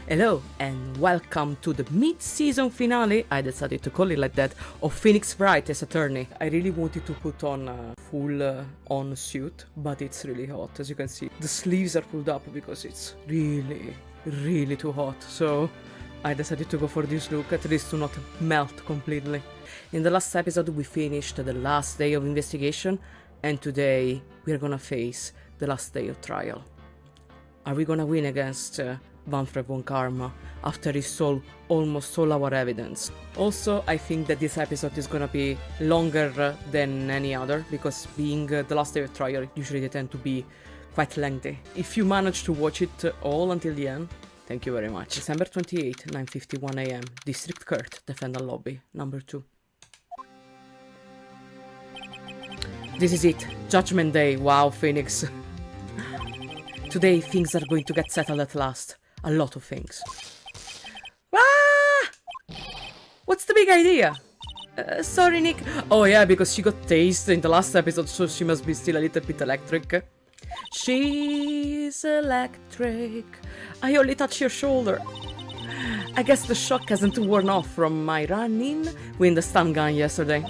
Hello and welcome to the mid-season finale, I decided to call it like that, of Phoenix Wright as attorney. I really wanted to put on a full-on suit, but it's really hot, as you can see. The sleeves are pulled up because it's really too hot, so I decided to go for this look, at least to not melt completely. In the last episode we finished the last day of investigation, and today we're gonna face the last day of trial. Are we gonna win against Manfred von Karma after he stole almost all our evidence? Also, I think that this episode is gonna be longer than any other, because being the last day of trial, usually they tend to be quite lengthy. If you manage to watch it all until the end, thank you very much. December 28, 9:51 AM, District Court, Defendant Lobby, number 2. This is it, Judgment Day. Wow, Phoenix. Today things are going to get settled at last. A lot of things. Ah! What's the big idea? Sorry, Nick. Oh yeah, because she got tased in the last episode, so she must be still a little bit electric. She's electric. I only touched your shoulder. I guess the shock hasn't worn off from my run-in with the stun gun yesterday.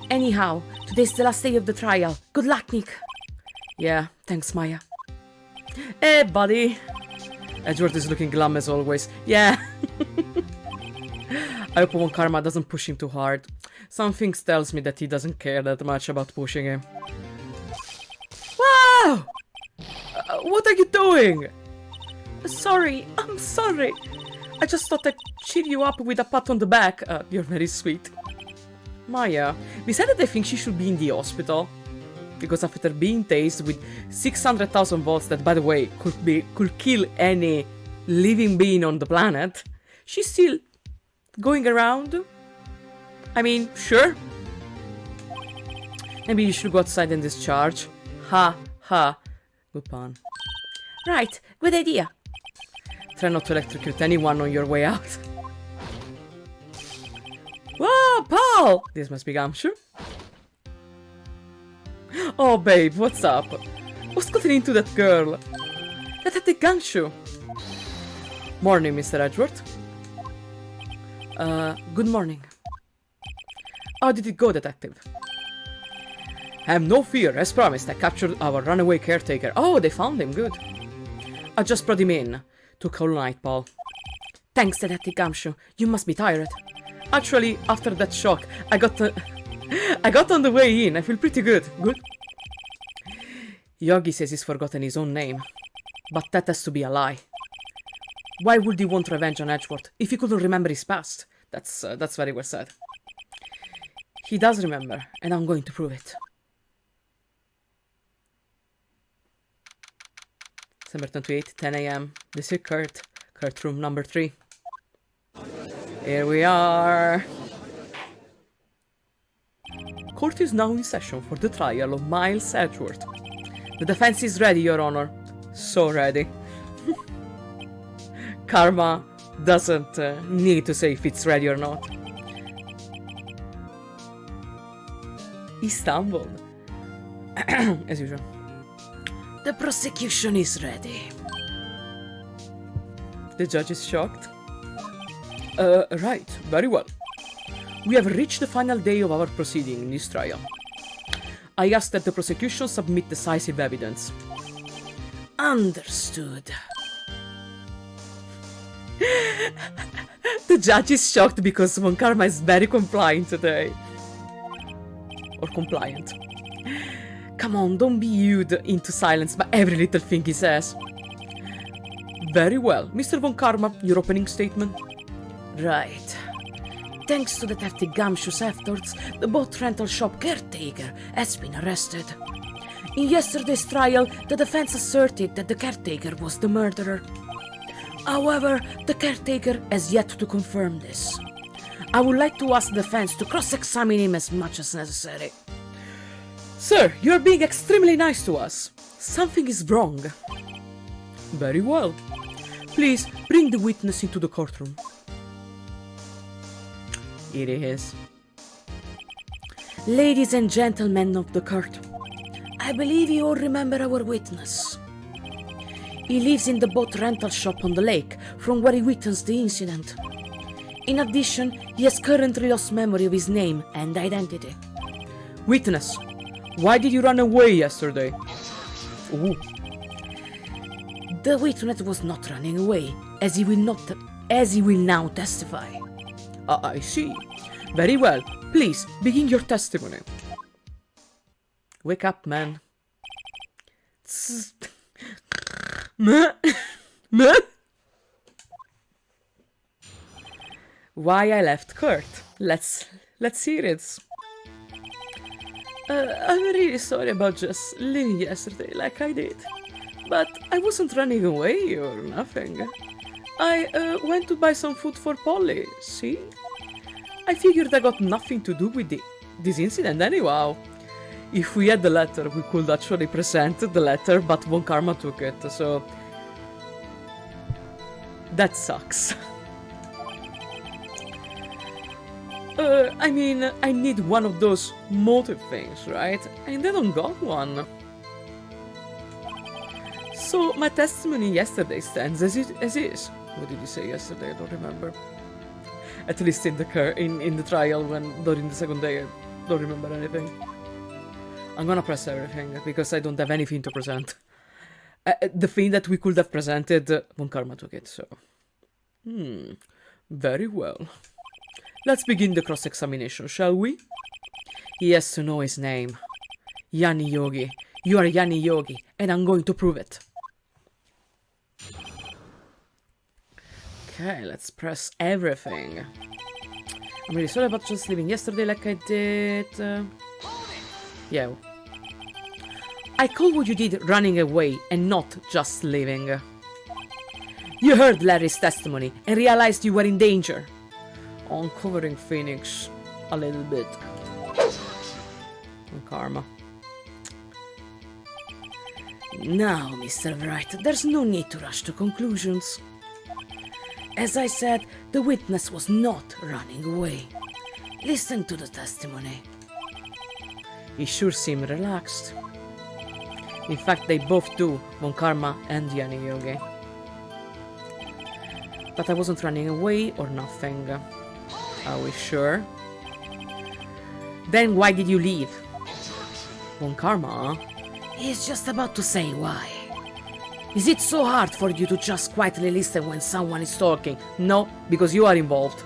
Anyhow, today's the last day of the trial. Good luck, Nick. Yeah, thanks, Maya. Hey, buddy. Edward is looking glum as always. Yeah. I hope von Karma doesn't push him too hard. Something tells me that he doesn't care that much about pushing him. Wow! What are you doing? Sorry, I'm sorry. I just thought I'd cheer you up with a pat on the back. You're very sweet. Maya, decided I think she should be in the hospital. Because after being tased with 600,000 volts that, by the way, could kill any living being on the planet, she's still going around. I mean, sure. Maybe you should go outside and discharge. Ha, ha. Good pun. Right, good idea. Try not to electrocute anyone on your way out. Whoa, Paul! This must be Gumshoe. Oh, babe, what's up? What's gotten into that girl? That had the Gumshoe. Morning, Mr. Edgeworth. Good morning. How did it go, detective? Have no fear, as promised, I captured our runaway caretaker. Oh, they found him, good. I just brought him in. Took all night, Paul. Thanks, Detective Gumshoe. You must be tired. Actually, after that shock, I got on the way in. I feel pretty good. Good? Yogi says he's forgotten his own name. But that has to be a lie. Why would he want revenge on Edgeworth if he couldn't remember his past? That's very well said. He does remember, and I'm going to prove it. December 28, 10 AM. District Court. Courtroom number 3. Here we are. Court is now in session for the trial of Miles Edgeworth. The defense is ready, Your Honor. So ready. Karma doesn't need to say if it's ready or not. He stumbled. As usual. The prosecution is ready. The judge is shocked. Right, very well. We have reached the final day of our proceeding in this trial. I ask that the prosecution submit decisive evidence. Understood. The judge is shocked because von Karma is very compliant today. Or compliant. Come on, don't be hued into silence by every little thing he says. Very well. Mr. von Karma, your opening statement? Right. Thanks to Detective Gumshoe's efforts, the boat rental shop caretaker has been arrested. In yesterday's trial, the defense asserted that the caretaker was the murderer. However, the caretaker has yet to confirm this. I would like to ask the defense to cross-examine him as much as necessary. Sir, you are being extremely nice to us. Something is wrong. Very well. Please, bring the witness into the courtroom. Here he is. Ladies and gentlemen of the court, I believe you all remember our witness. He lives in the boat rental shop on the lake, from where he witnessed the incident. In addition, he has currently lost memory of his name and identity. Witness, why did you run away yesterday? Ooh. The witness was not running away, as he will now testify. I see. Very well. Please, begin your testimony. Wake up, man. Why I left Kurt? Let's hear it. I'm really sorry about just leaving yesterday like I did. But I wasn't running away or nothing. I went to buy some food for Polly, see? I figured I got nothing to do with this incident anyhow. If we had the letter, we could actually present the letter, but Von Karma took it, so... that sucks. I mean, I need one of those motive things, right? And I don't got one. So, my testimony yesterday stands as is. What did you say yesterday? I don't remember. At least in the trial, during the second day, I don't remember anything. I'm gonna press everything, because I don't have anything to present. The thing that we could have presented, Von Karma took it, so... Very well. Let's begin the cross-examination, shall we? He has to know his name. Yanni Yogi. You are Yanni Yogi, and I'm going to prove it. Okay, let's press everything. I'm really sorry about just leaving yesterday like I did. Yeah. I call what you did running away and not just leaving. You heard Larry's testimony and realized you were in danger. Uncovering Phoenix a little bit. Karma. Now, Mr. Wright, there's no need to rush to conclusions. As I said, the witness was not running away. Listen to the testimony. He sure seemed relaxed. In fact, they both do, Von Karma and Yanni Yogi. But I wasn't running away or nothing. Are we sure? Then why did you leave? Von Karma? He's just about to say why. Is it so hard for you to just quietly listen when someone is talking? No, because you are involved.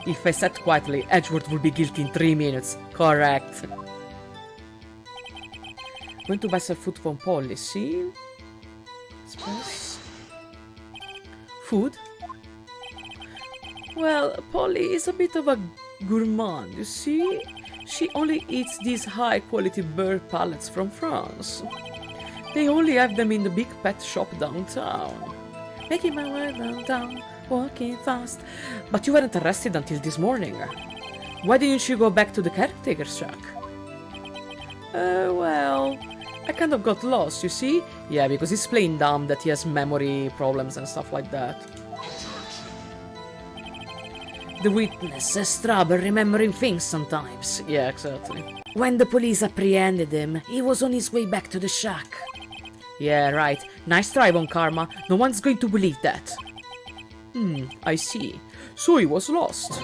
If I sat quietly, Edgeworth would be guilty in 3 minutes. Correct. Going to buy some food from Polly, see? Express. Food? Well, Polly is a bit of a gourmand, you see? She only eats these high-quality bird pallets from France. They only have them in the big pet shop downtown. Making my way downtown, walking fast. But you weren't arrested until this morning. Why didn't you go back to the caretaker's shack? Well, I kind of got lost, you see? Yeah, because he's playing dumb that he has memory problems and stuff like that. The witness has trouble remembering things sometimes. Yeah, exactly. When the police apprehended him, he was on his way back to the shack. Yeah, right. Nice try, Von Karma. No one's going to believe that. I see. So he was lost.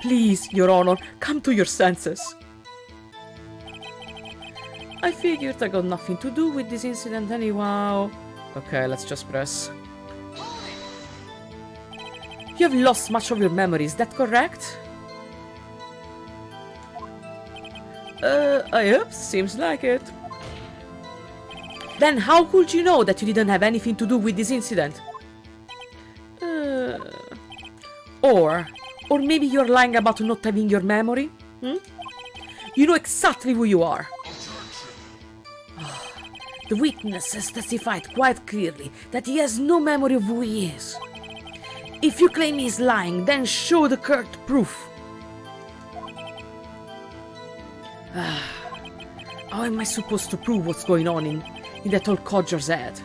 Please, Your Honor, come to your senses. I figured I got nothing to do with this incident anyhow. Okay, let's just press. You have lost much of your memory, is that correct? I hope, seems like it. Then how could you know that you didn't have anything to do with this incident? Or maybe you're lying about not having your memory? You know exactly who you are. The witness has testified quite clearly that he has no memory of who he is. If you claim he's lying, then show the Kurt proof. How am I supposed to prove what's going on in that old codger's head?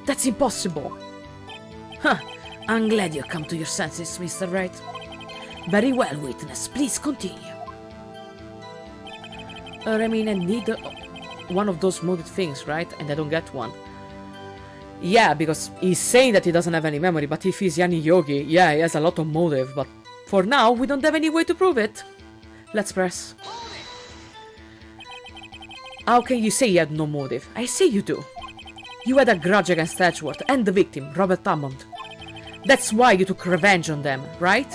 That's impossible. I'm glad you come to your senses, Mr. Wright. Very well, witness. Please continue. I mean, I need one of those modded things, right? And I don't get one. Yeah, because he's saying that he doesn't have any memory, but if he's Yanni Yogi, yeah, he has a lot of motive, but for now, we don't have any way to prove it. Let's press. How can you say you had no motive? I say you do. You had a grudge against Edgeworth and the victim, Robert Hammond. That's why you took revenge on them, right?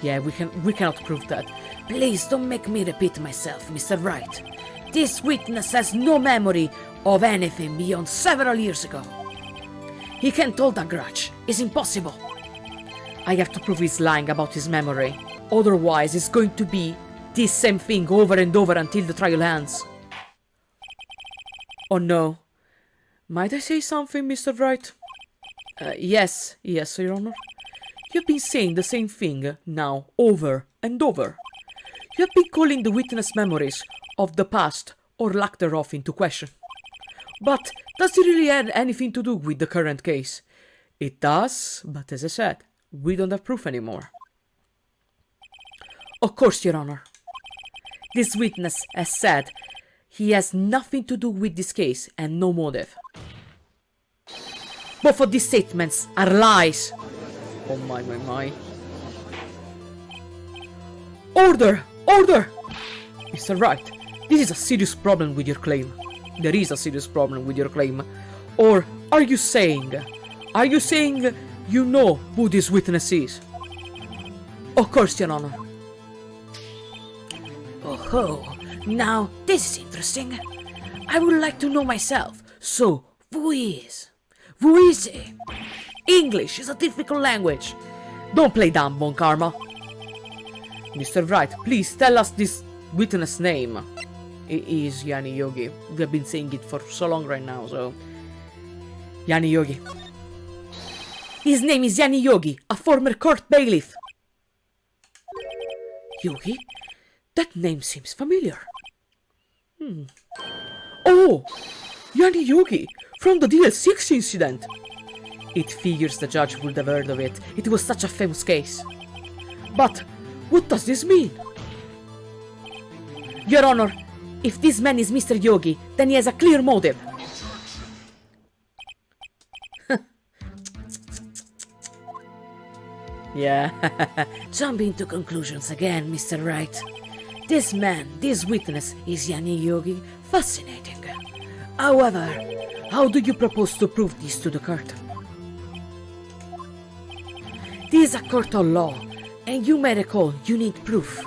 Yeah, we cannot prove that. Please don't make me repeat myself, Mr. Wright. This witness has no memory of anything beyond several years ago. He can't hold a grudge. It's impossible. I have to prove he's lying about his memory. Otherwise, it's going to be this same thing over and over until the trial ends. Oh no. Might I say something, Mr. Wright? Yes, Your Honor. You've been saying the same thing now, over and over. You have been calling the witness memories of the past, or lack thereof, into question. But does it really have anything to do with the current case? It does, but as I said, we don't have proof anymore. Of course, Your Honor. This witness has said he has nothing to do with this case and no motive. Both of these statements are lies. Oh my. Order! Order! Mr. Wright, this is a serious problem with your claim. There is a serious problem with your claim. Or are you saying you know who this witness is? Of course, Your Honor. Oh, now this is interesting. I would like to know myself. So, who is? Who is he? English is a difficult language. Don't play dumb, Bon Karma. Mr. Wright, please tell us this witness name. It is Yanni Yogi. We have been saying it for so long right now, so... Yanni Yogi. His name is Yanni Yogi, a former court bailiff. Yogi? That name seems familiar. Oh! Yanni Yogi! From the DL6 incident! It figures the judge would have heard of it. It was such a famous case. But, what does this mean? Your Honor, if this man is Mr. Yogi, then he has a clear motive. Yeah. Jumping to conclusions again, Mr. Wright. This man, this witness, is Yanni Yogi. Fascinating. However, how do you propose to prove this to the court? This is a court of law, and you may recall you need proof.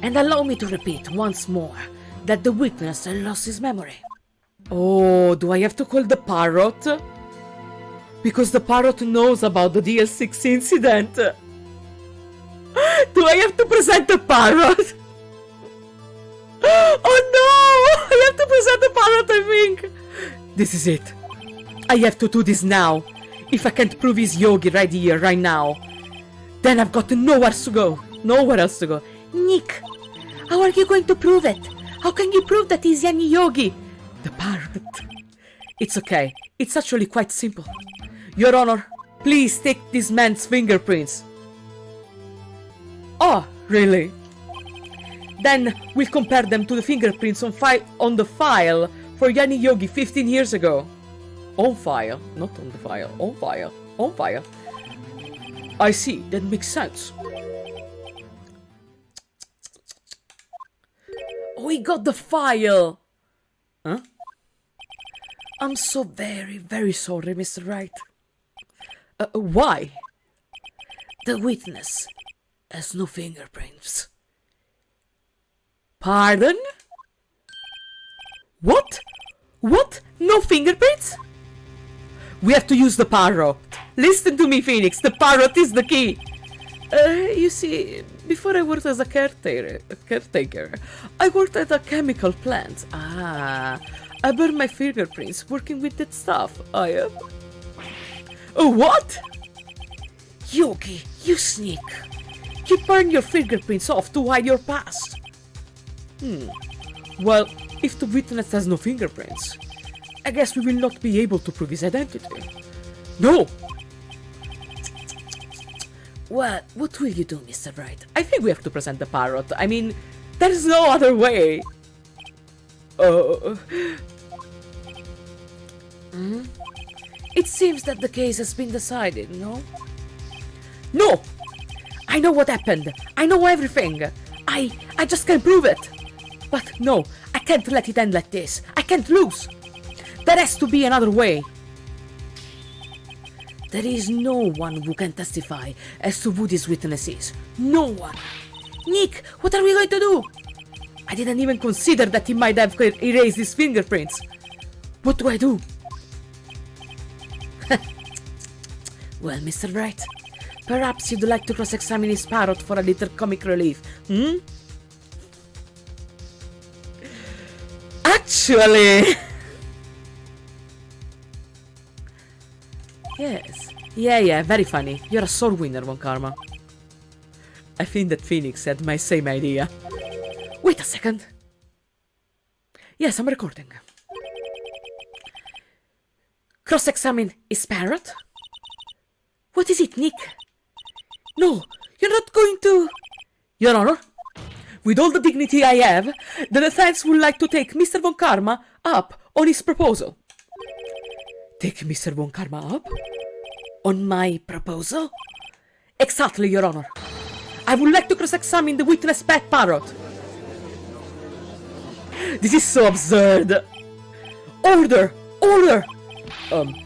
And allow me to repeat once more that the witness has lost his memory. Oh, do I have to call the parrot? Because the parrot knows about the DL6 incident. Do I have to present the parrot? Oh no! I have to present the parrot, I think. This is it. I have to do this now. If I can't prove he's Yogi right here, right now, then I've got nowhere to go. Nowhere else to go. Nick, how are you going to prove it? How can you prove that he's Yanni Yogi? The parrot. It's okay. It's actually quite simple. Your Honor, please take this man's fingerprints. Oh, really? Then we'll compare them to the fingerprints on the file for Yanni Yogi 15 years ago. On file, not on the file. On file. On file. I see, that makes sense. Oh, we got the file! Huh? I'm so very, very sorry, Mr. Wright. Why? The witness has no fingerprints. Pardon? What? What? No fingerprints? We have to use the parrot. Listen to me, Phoenix. The parrot is the key. You see, before I worked as a caretaker, I worked at a chemical plant. I burned my fingerprints working with that stuff. Oh, what? Yogi, you sneak. You burn your fingerprints off to hide your past. Well, if the witness has no fingerprints, I guess we will not be able to prove his identity. No! Well, what will you do, Mr. Wright? I think we have to present the parrot. I mean, there's no other way. It seems that the case has been decided, no? No! I know what happened. I know everything. I just can't prove it. But no, I can't let it end like this. I can't lose. There has to be another way. There is no one who can testify as to who this witness is. No one. Nick, what are we going to do? I didn't even consider that he might have erased his fingerprints. What do I do? Well, Mr. Wright, perhaps you'd like to cross-examine his parrot for a little comic relief, hmm? Actually... Yes. Yeah, very funny. You're a sore winner, Von Karma. I think that Phoenix had my same idea. Wait a second. Yes, I'm recording. Cross-examine his parrot? What is it, Nick? No, you're not going to... Your Honor, with all the dignity I have, the defense would like to take Mr. Von Karma up on his proposal. Take Mr. Von Karma up? On my proposal? Exactly, Your Honor. I would like to cross-examine the witness pet parrot. This is so absurd. Order! Order!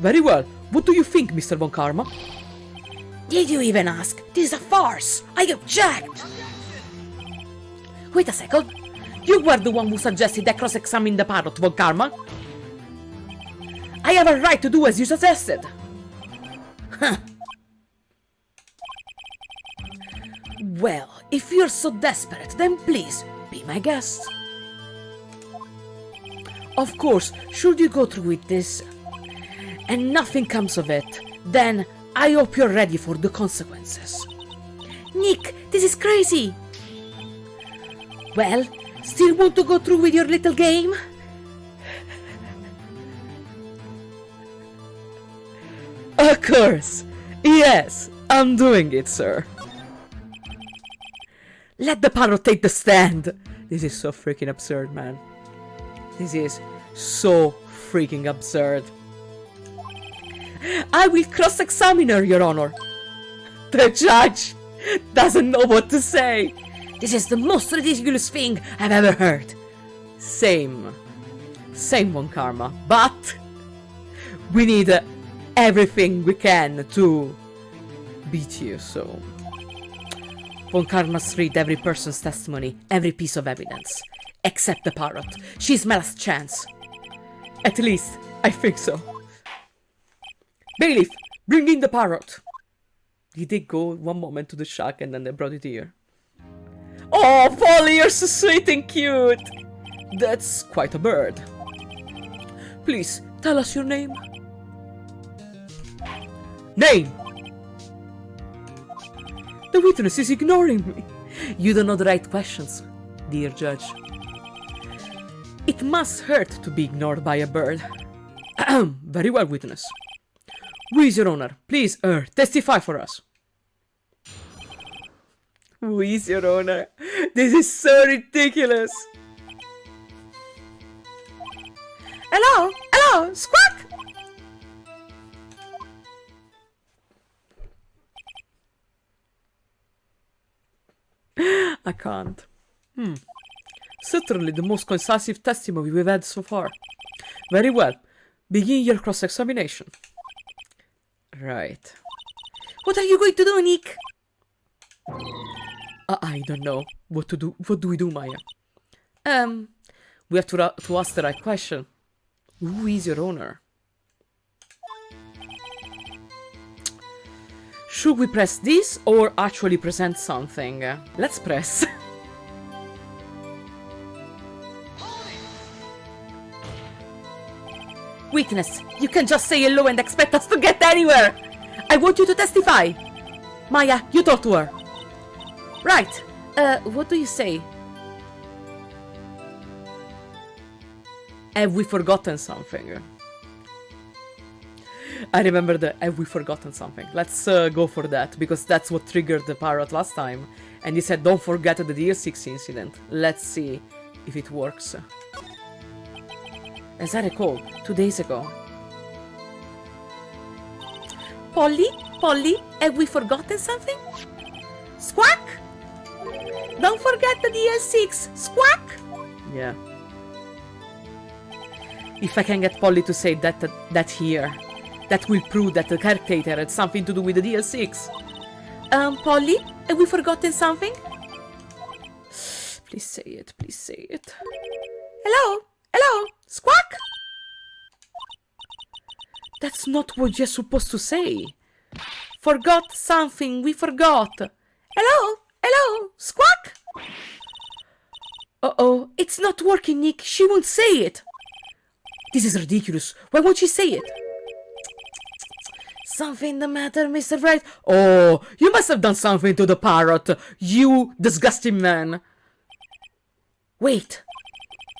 Very well. What do you think, Mr. Von Karma? Did you even ask? This is a farce! I object! Wait a second. You were the one who suggested I cross-examine the parrot, Von Karma. I have a right to do as you suggested. Huh. Well, if you're so desperate, then please, be my guest. Of course, should you go through with this, and nothing comes of it, then I hope you're ready for the consequences. Nick, this is crazy! Well, still want to go through with your little game? Of course! Yes, I'm doing it, sir. Let the parrot take the stand! This is so freaking absurd, man. This is so freaking absurd. I will cross-examine her, Your Honor. The judge doesn't know what to say. This is the most ridiculous thing I've ever heard. Same. Same, Von Karma. But we need everything we can to beat you, so... Von Karma's read every person's testimony, every piece of evidence. Except the parrot. She's my last chance. At least, I think so. Bailiff, bring in the parrot. He did go one moment to the shack and then they brought it here. Oh, Polly, you're so sweet and cute. That's quite a bird. Please, tell us your name. Name! The witness is ignoring me. You don't know the right questions, dear judge. It must hurt to be ignored by a bird. Very well, witness. Who is your honor? Please, testify for us. Who is your honor? This is so ridiculous. Hello? Hello? Squawk! I can't. Certainly the most concisive testimony we've had so far. Very well. Begin your cross-examination. Right. What are you going to do, Nick? I don't know what to do. What do we do, Maya? We have to ask the right question. Who is your owner? Should we press this or actually present something? Let's press. Witness, you can just say hello and expect us to get anywhere! I want you to testify! Maya, you talk to her. Right, what do you say? Have we forgotten something? I remember the have we forgotten something. Let's go for that, because that's what triggered the parrot last time. And he said don't forget the Year 6 incident. Let's see if it works. As I recall, 2 days ago. Polly? Polly, have we forgotten something? Squawk! Don't forget the DL6! Squawk! Yeah. If I can get Polly to say that here, that will prove that the caretaker had something to do with the DL6. Polly, have we forgotten something? Please say it, please say it. Hello? Hello? Squawk? That's not what you're supposed to say. Forgot something, we forgot. Hello? Hello? Squawk? Uh-oh, it's not working, Nick. She won't say it. This is ridiculous. Why won't she say it? Something the matter, Mr. Wright? Oh, you must have done something to the parrot, you disgusting man. Wait.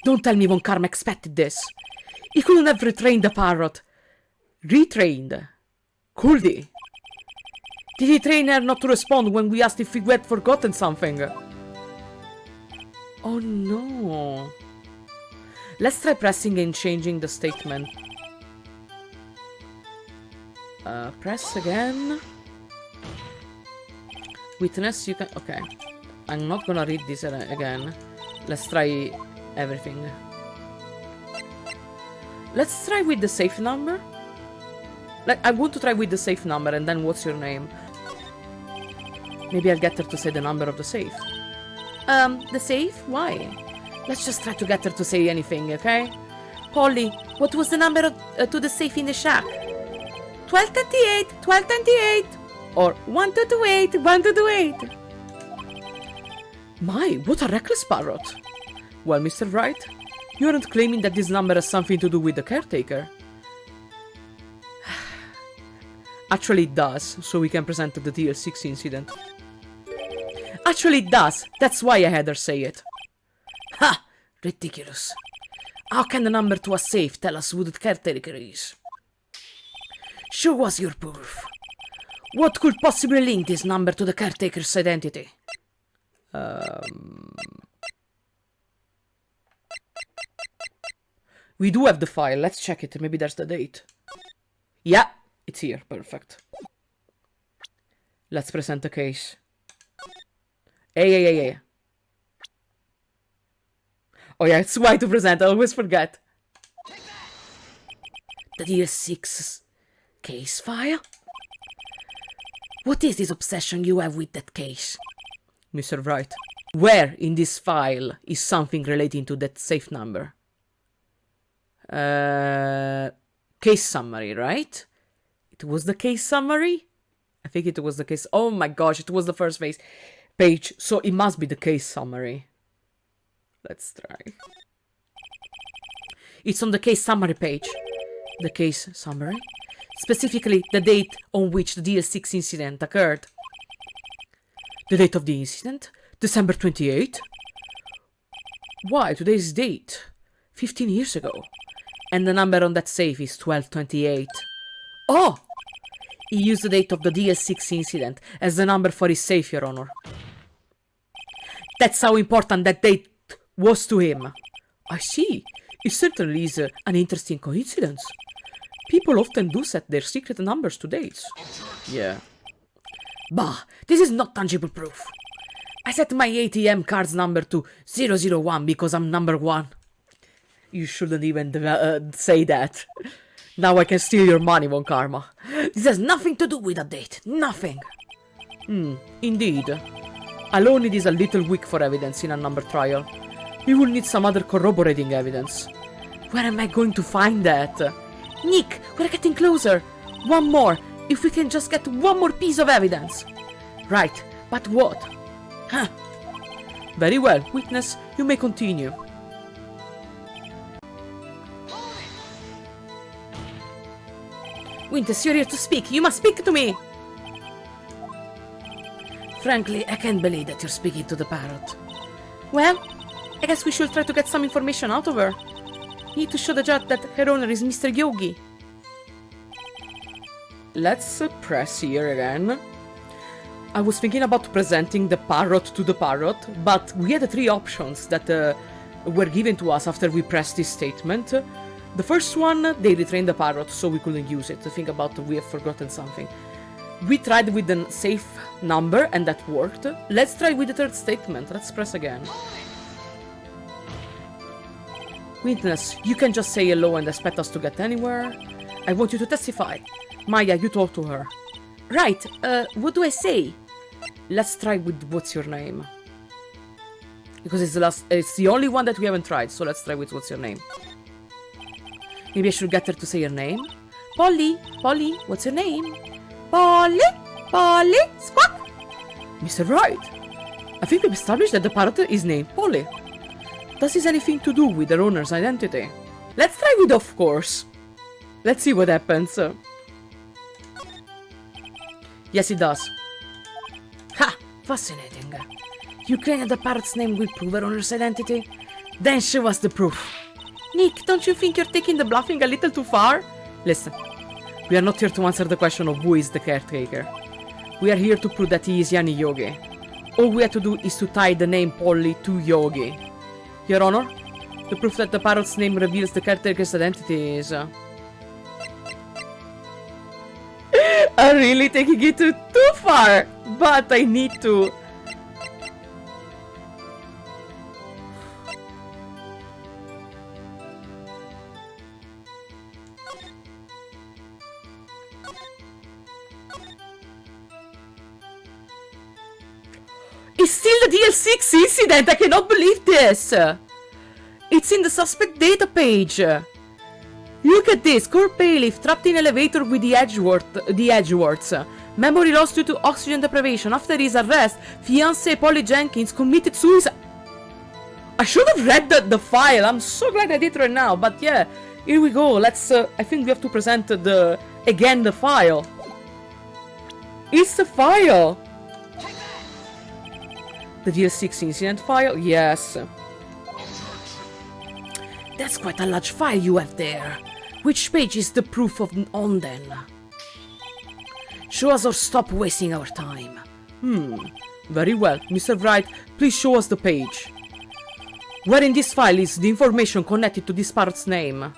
Don't tell me Von Karma expected this. He couldn't have retrained the parrot. Retrained? Could he? Did he train her not to respond when we asked if we had forgotten something? Oh no. Let's try pressing and changing the statement. Press again. Witness, you can... Okay. I'm not gonna read this again. Let's try everything. Let's try with the safe number. Like, I want to try with the safe number and then what's your name? Maybe I'll get her to say the number of the safe. The safe? Why? Let's just try to get her to say anything, okay? Polly, what was the number to the safe in the shack? 1228, 1228. Or 1228, 1228. My, what a reckless parrot. Well, Mr. Wright, you aren't claiming that this number has something to do with the caretaker. Actually it does, so we can present the DL6 incident. Actually it does, that's why I had her say it. Ha! Ridiculous. How can the number to a safe tell us who the caretaker is? Show us your proof. What could possibly link this number to the caretaker's identity? We do have the file, let's check it, maybe there's the date. Yeah, it's here, perfect. Let's present the case. Hey. Oh yeah, it's why to present, I always forget. The DL6 case file? What is this obsession you have with that case? Mr. Wright, where in this file is something relating to that safe number? Case summary, right? It was the case summary? I think it was the case. Oh my gosh, it was the first page, so it must be the case summary. Let's try. It's on the case summary page. The case summary? Specifically, the date on which the DL6 incident occurred. The date of the incident? December 28? Why, today's date? 15 years ago. And the number on that safe is 1228. Oh! He used the date of the DL6 incident as the number for his safe, Your Honor. That's how important that date was to him. I see. It certainly is an interesting coincidence. People often do set their secret numbers to dates. Yeah. Bah, this is not tangible proof. I set my ATM card's number to 001 because I'm number 1. You shouldn't even say that. Now I can steal your money, Von Karma. This has nothing to do with a date. Nothing. Indeed. Alone it is a little weak for evidence in a number trial. We will need some other corroborating evidence. Where am I going to find that? Nick, we're getting closer. One more. If we can just get one more piece of evidence. Right, but what? Huh. Very well, witness, you may continue. Witness, you're here to speak. You must speak to me. Frankly, I can't believe that you're speaking to the parrot. Well, I guess we should try to get some information out of her. Need to show the judge that her owner is Mr. Yogi. Let's press here again. I was thinking about presenting the parrot to the parrot, but we had 3 options that were given to us after we pressed this statement. The first one, they retrained the parrot, so we couldn't use it. Think about we have forgotten something. We tried with a safe number, and that worked. Let's try with the third statement. Let's press again. Witness, you can just say hello and expect us to get anywhere. I want you to testify. Maya, you talk to her. Right, what do I say? Let's try with what's your name. Because it's the only one that we haven't tried, so let's try with what's your name. Maybe I should get her to say her name. Polly, Polly, what's your name? Polly, Polly, squawk! Mr. Wright, I think we've established that the parrot is named Polly. Does this anything to do with the owner's identity? Let's try with of course. Let's see what happens. Yes, it does. Ha! Fascinating. You claim that the parrot's name will prove her owner's identity? Then show us the proof. Nick, don't you think you're taking the bluffing a little too far? Listen, we are not here to answer the question of who is the caretaker. We are here to prove that he is Yanni Yogi. All we have to do is to tie the name Polly to Yogi. Your Honor, the proof that the parrot's name reveals the caretaker's identity is... I'm really taking it too far, but I need to... It's still the DL6 incident! I cannot believe this! It's in the suspect data page! Look at this! Court bailiff trapped in elevator with the Edgeworths. Memory lost due to oxygen deprivation. After his arrest, fiancée Polly Jenkins committed suicide. I should have read the file. I'm so glad I did right now. But yeah, here we go. Let's. I think we have to present the file. It's the file. The DL6 incident file? Yes. That's quite a large file you have there. Which page is the proof on then? Show us or stop wasting our time. Very well. Mr. Wright, please show us the page. Where in this file is the information connected to this parrot's name?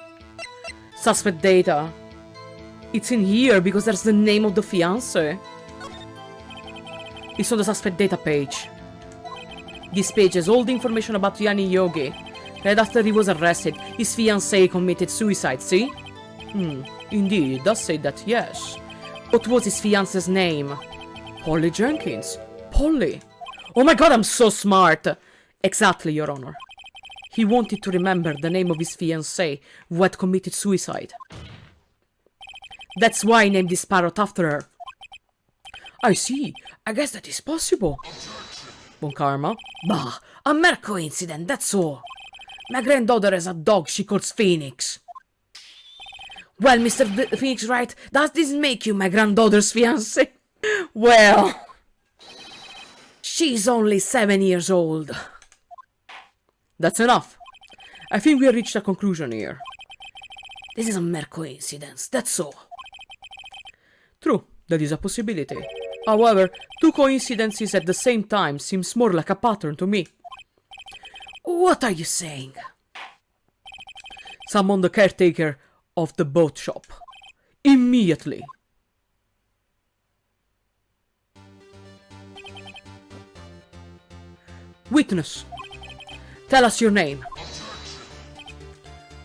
Suspect data. It's in here because there's the name of the fiancé. It's on the suspect data page. This page has all the information about Yanni Yogi. Right after he was arrested, his fiancée committed suicide, see? Indeed, it does say that, yes. What was his fiancée's name? Polly Jenkins. Polly. Oh my god, I'm so smart! Exactly, Your Honor. He wanted to remember the name of his fiancée who had committed suicide. That's why he named this parrot after her. I see. I guess that is possible. Bon karma. Bah, a mere coincidence, that's all. My granddaughter has a dog she calls Phoenix. Well, Mr. Phoenix Wright, does this make you my granddaughter's fiancé? Well, she's only 7 years old. That's enough. I think we have reached a conclusion here. This is a mere coincidence, that's all. True, that is a possibility. However, two coincidences at the same time seems more like a pattern to me. What are you saying? Summon the caretaker of the boat shop. Immediately. Witness. Tell us your name.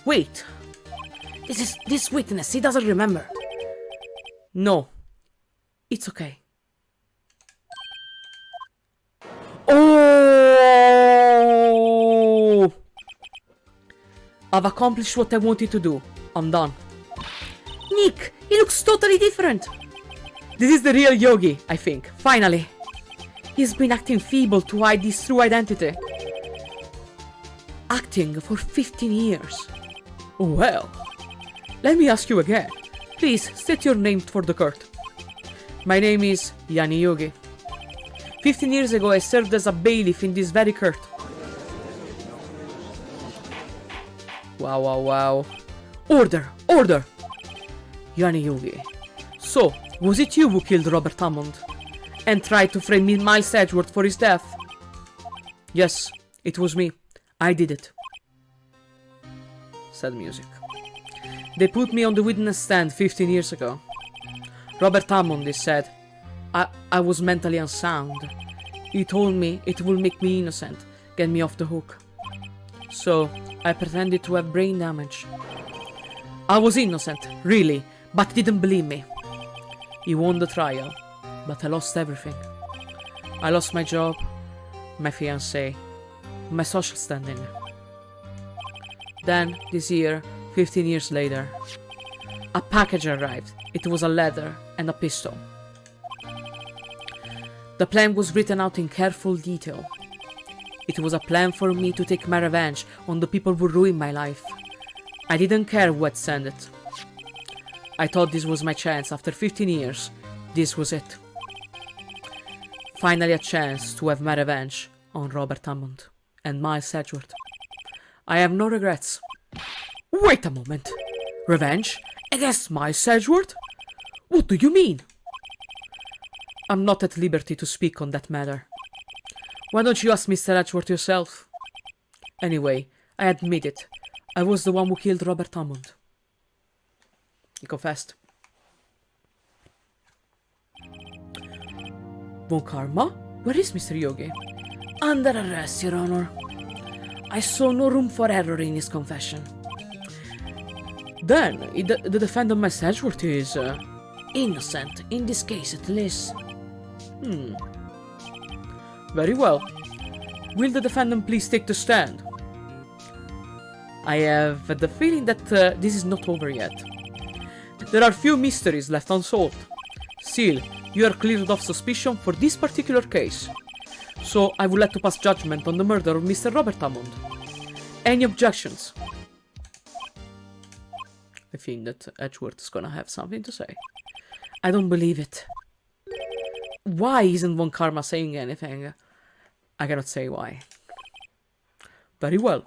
Wait. This witness, he doesn't remember. No. It's okay. Oh! I've accomplished what I wanted to do. I'm done. Nick, he looks totally different. This is the real Yogi, I think. Finally. He's been acting feeble to hide his true identity. Acting for 15 years. Well, let me ask you again. Please, state your name for the court. My name is Yanni Yogi. 15 years ago I served as a bailiff in this very court. Wow. Order! Yanni Yogi. So, was it you who killed Robert Hammond? And tried to frame Miles Edgeworth for his death? Yes, it was me. I did it. Sad music. They put me on the witness stand 15 years ago. Robert Hammond, they said. I was mentally unsound. He told me it will make me innocent, get me off the hook. So, I pretended to have brain damage. I was innocent, really, but he didn't believe me. He won the trial, but I lost everything. I lost my job, my fiancée, my social standing. Then, this year, 15 years later, a package arrived. It was a letter and a pistol. The plan was written out in careful detail. It was a plan for me to take my revenge on the people who ruined my life. I didn't care who had sent it. I thought this was my chance. After 15 years, this was it. Finally a chance to have my revenge on Robert Hammond and Miles Edgeworth. I have no regrets. Wait a moment. Revenge against Miles Edgeworth? What do you mean? I'm not at liberty to speak on that matter. Why don't you ask Mr. Edgeworth yourself? Anyway, I admit it. I was the one who killed Robert Hammond. He confessed. Von Karma? Where is Mr. Yogi? Under arrest, Your Honor. I saw no room for error in his confession. Then, the defendant, Miles Edgeworth, is innocent, in this case at least. Very well. Will the defendant please take the stand? I have the feeling that this is not over yet. There are few mysteries left unsolved. Still, you are cleared of suspicion for this particular case. So, I would like to pass judgment on the murder of Mr. Robert Hammond. Any objections? I think that Edgeworth is gonna have something to say. I don't believe it. Why isn't Von Karma saying anything? I cannot say why. Very well.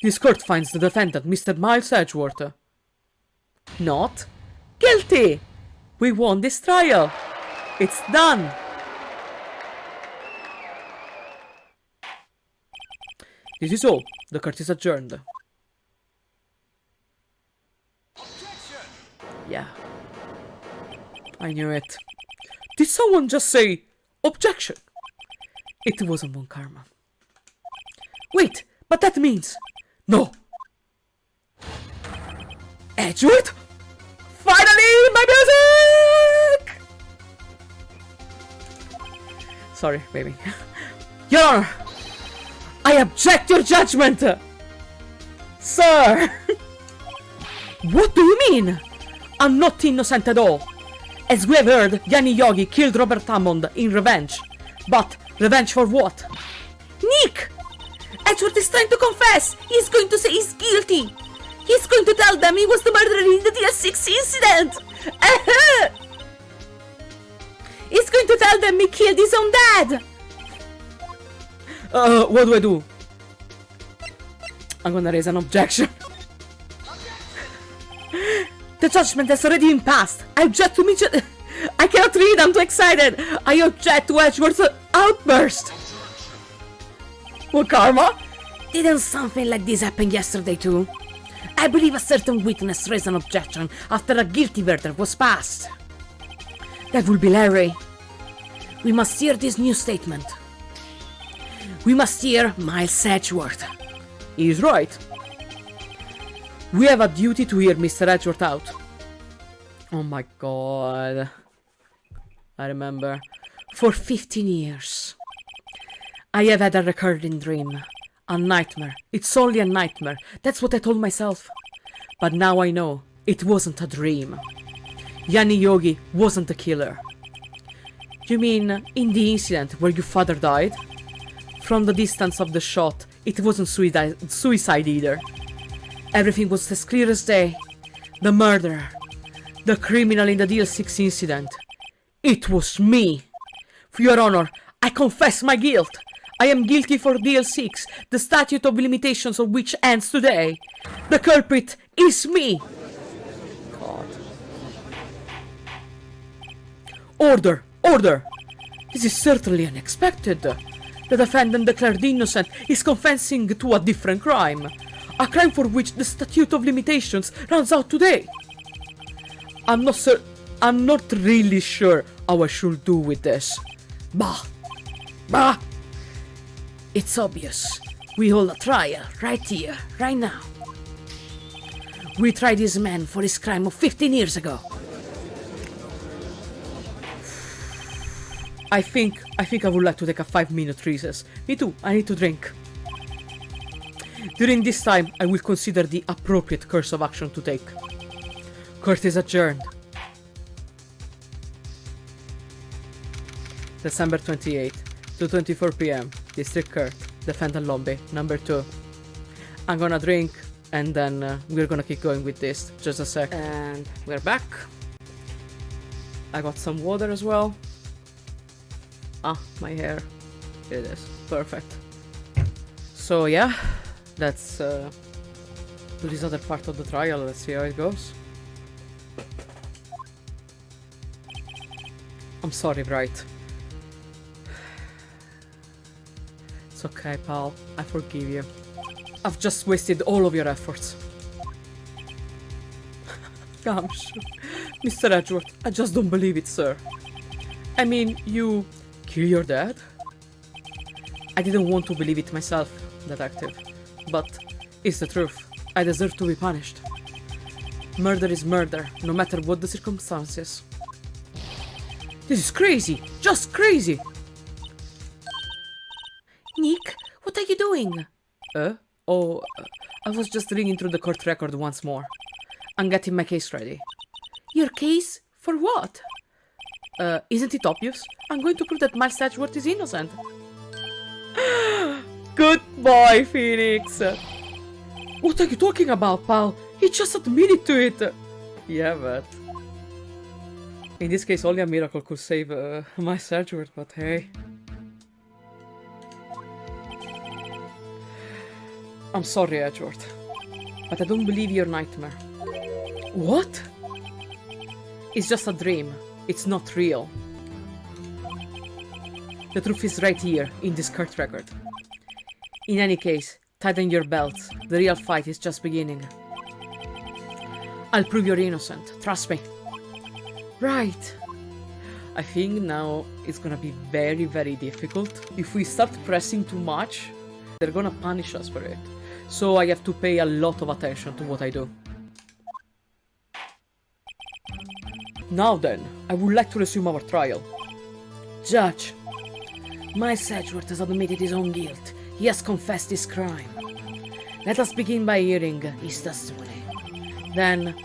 This court finds the defendant, Mr. Miles Edgeworth, not guilty! We won this trial! It's done! This is all. The court is adjourned. Yeah. I knew it. Did someone just say objection? It wasn't Von Karma. Wait, but that means... No! Edgeworth? Finally, my music! Sorry, baby. Your Honor! I object your judgment! Sir! What do you mean? I'm not innocent at all. As we have heard, Yanni Yogi killed Robert Hammond in revenge. But, revenge for what? Nick! Edgeworth is trying to confess! He's going to say he's guilty! He's going to tell them he was the murderer in the DS6 incident! He's going to tell them he killed his own dad! What do? I'm gonna raise an objection. The judgment has already been passed. I object to me. I cannot read, I'm too excited. I object to Edgeworth's outburst. What, Karma? Didn't something like this happen yesterday too? I believe a certain witness raised an objection after a guilty verdict was passed. That will be Larry. We must hear this new statement. We must hear Miles Edgeworth. He's right. We have a duty to hear Mr. Edgeworth out. Oh my god. I remember. For 15 years. I have had a recurring dream. A nightmare. It's only a nightmare. That's what I told myself. But now I know. It wasn't a dream. Yanni Yogi wasn't the killer. You mean in the incident where your father died? From the distance of the shot, it wasn't suicide either. Everything was as clear as day. The murderer. The criminal in the DL6 incident. It was me. For your honor, I confess my guilt. I am guilty for DL6, the statute of limitations of which ends today. The culprit is me. God. Order! Order! This is certainly unexpected. The defendant declared innocent is confessing to a different crime. A crime for which the statute of limitations runs out today. I'm not really sure how I should do with this. Bah! It's obvious. We hold a trial right here, right now. We tried this man for his crime of 15 years ago. I think I would like to take a 5-minute recess. Me too, I need to drink. During this time, I will consider the appropriate course of action to take. Court is adjourned. December 28th, 2:24 p.m. District Court, Defendant Lobby, number 2. I'm gonna drink, and then we're gonna keep going with this. Just a sec. And we're back. I got some water as well. Ah, my hair. Here it is. Perfect. So yeah, let's do this other part of the trial. Let's see how it goes. I'm sorry, Wright. It's okay, pal. I forgive you. I've just wasted all of your efforts. Gosh. Mr. Edgeworth, I just don't believe it, sir. I mean, you kill your dad? I didn't want to believe it myself, detective. But it's the truth. I deserve to be punished. Murder is murder, no matter what the circumstances. This is crazy! Just crazy! Nick, what are you doing? Oh, I was just reading through the court record once more. I'm getting my case ready. Your case? For what? Isn't it obvious? I'm going to prove that Miles Edgeworth is innocent. Good boy, Phoenix! What are you talking about, pal? He just admitted to it! Yeah, but... in this case, only a miracle could save Miles Edgeworth, but hey... I'm sorry, Edgeworth, but I don't believe your nightmare. What? It's just a dream. It's not real. The truth is right here, in this court record. In any case, tighten your belts. The real fight is just beginning. I'll prove you're innocent. Trust me. Right. I think now it's gonna be very, very difficult. If we start pressing too much, they're gonna punish us for it. So I have to pay a lot of attention to what I do. Now then, I would like to resume our trial. Judge, Miles Edgeworth has admitted his own guilt. He has confessed his crime. Let us begin by hearing his testimony. Then,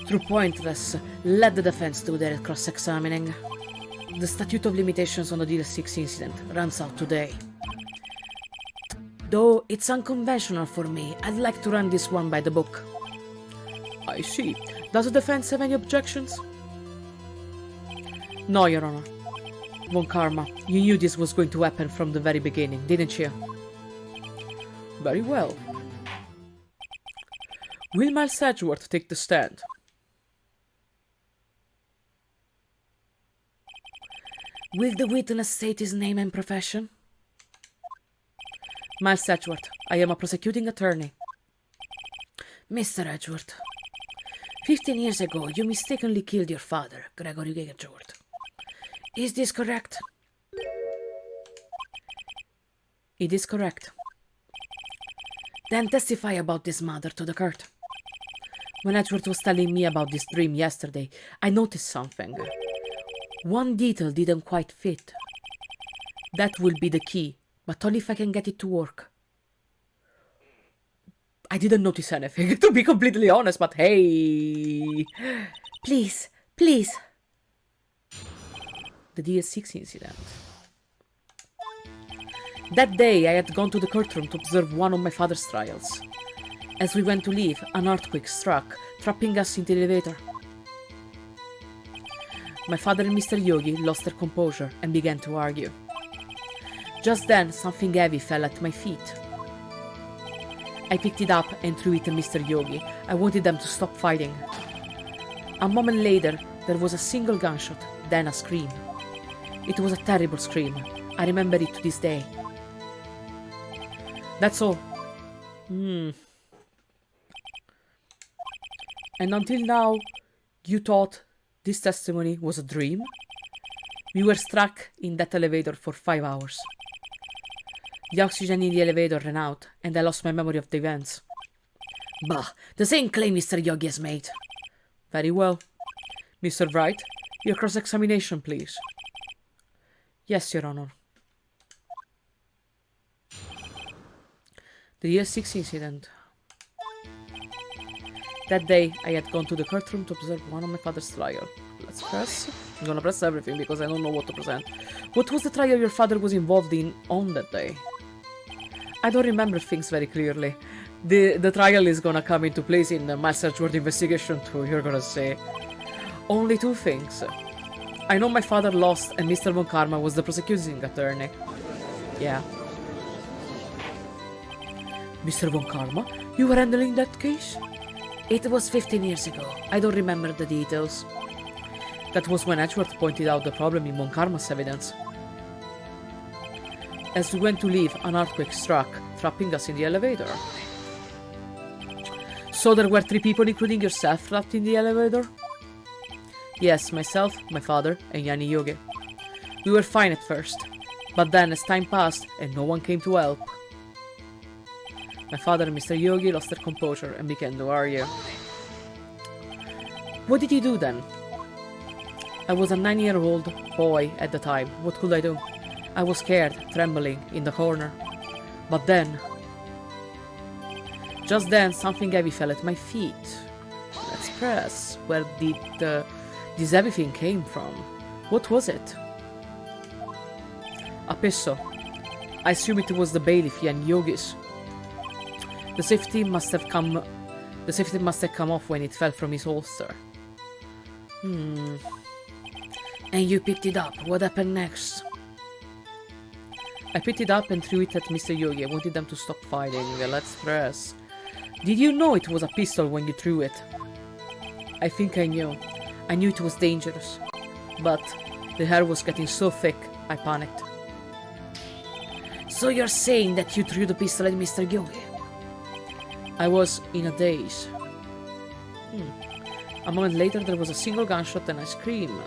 through pointless, let the defense do their cross-examining. The statute of limitations on the Deal 6 incident runs out today. Though it's unconventional for me, I'd like to run this one by the book. I see. Does the defense have any objections? No, Your Honor. Von Karma, you knew this was going to happen from the very beginning, didn't you? Very well. Will Miles Edgeworth take the stand? Will the witness state his name and profession? Miles Edgeworth, I am a prosecuting attorney. Mr. Edgeworth, 15 years ago, you mistakenly killed your father, Gregory Edgeworth. Is this correct? It is correct. Then testify about this matter to the court. When Edgeworth was telling me about this dream yesterday, I noticed something. One detail didn't quite fit. That will be the key, but only if I can get it to work. I didn't notice anything, to be completely honest, but hey... Please, please. The DS6 incident. That day, I had gone to the courtroom to observe one of my father's trials. As we went to leave, an earthquake struck, trapping us in the elevator. My father and Mr. Yogi lost their composure and began to argue. Just then, something heavy fell at my feet. I picked it up and threw it at Mr. Yogi. I wanted them to stop fighting. A moment later, there was a single gunshot, then a scream. It was a terrible scream. I remember it to this day. That's all. And until now, you thought this testimony was a dream? We were stuck in that elevator for 5 hours. The oxygen in the elevator ran out, and I lost my memory of the events. Bah, the same claim Mr. Yogi has made. Very well. Mr. Wright, your cross-examination, please. Yes, Your Honor. The year 6 incident. That day, I had gone to the courtroom to observe one of my father's trial. Let's press. I'm gonna press everything because I don't know what to present. What was the trial your father was involved in on that day? I don't remember things very clearly. The trial is gonna come into place in my searchword investigation too, you're gonna say. Only 2 things. I know my father lost and Mr. Von Karma was the prosecuting attorney. Yeah. Mr. Von Karma, you were handling that case? It was 15 years ago. I don't remember the details. That was when Edgeworth pointed out the problem in Von Karma's evidence. As we went to leave, an earthquake struck, trapping us in the elevator. So there were 3 people, including yourself, trapped in the elevator? Yes, myself, my father, and Yanni Yogi. We were fine at first, but then as time passed and no one came to help, my father and Mr. Yogi lost their composure and began to argue. What did you do then? I was a 9-year-old boy at the time. What could I do? I was scared, trembling, in the corner. But then... Just then, something heavy fell at my feet. Let's press. Where did this heavy thing came from? What was it? A pistol. I assume it was the bailiff and Yogi's. The safety must have come off when it fell from his holster. And you picked it up. What happened next? I picked it up and threw it at Mr. Yogi. I wanted them to stop fighting. Let's press. Did you know it was a pistol when you threw it? I think I knew. I knew it was dangerous. But the hair was getting so thick, I panicked. So you're saying that you threw the pistol at Mr. Yogi? I was in a daze. A moment later, there was a single gunshot and I screamed.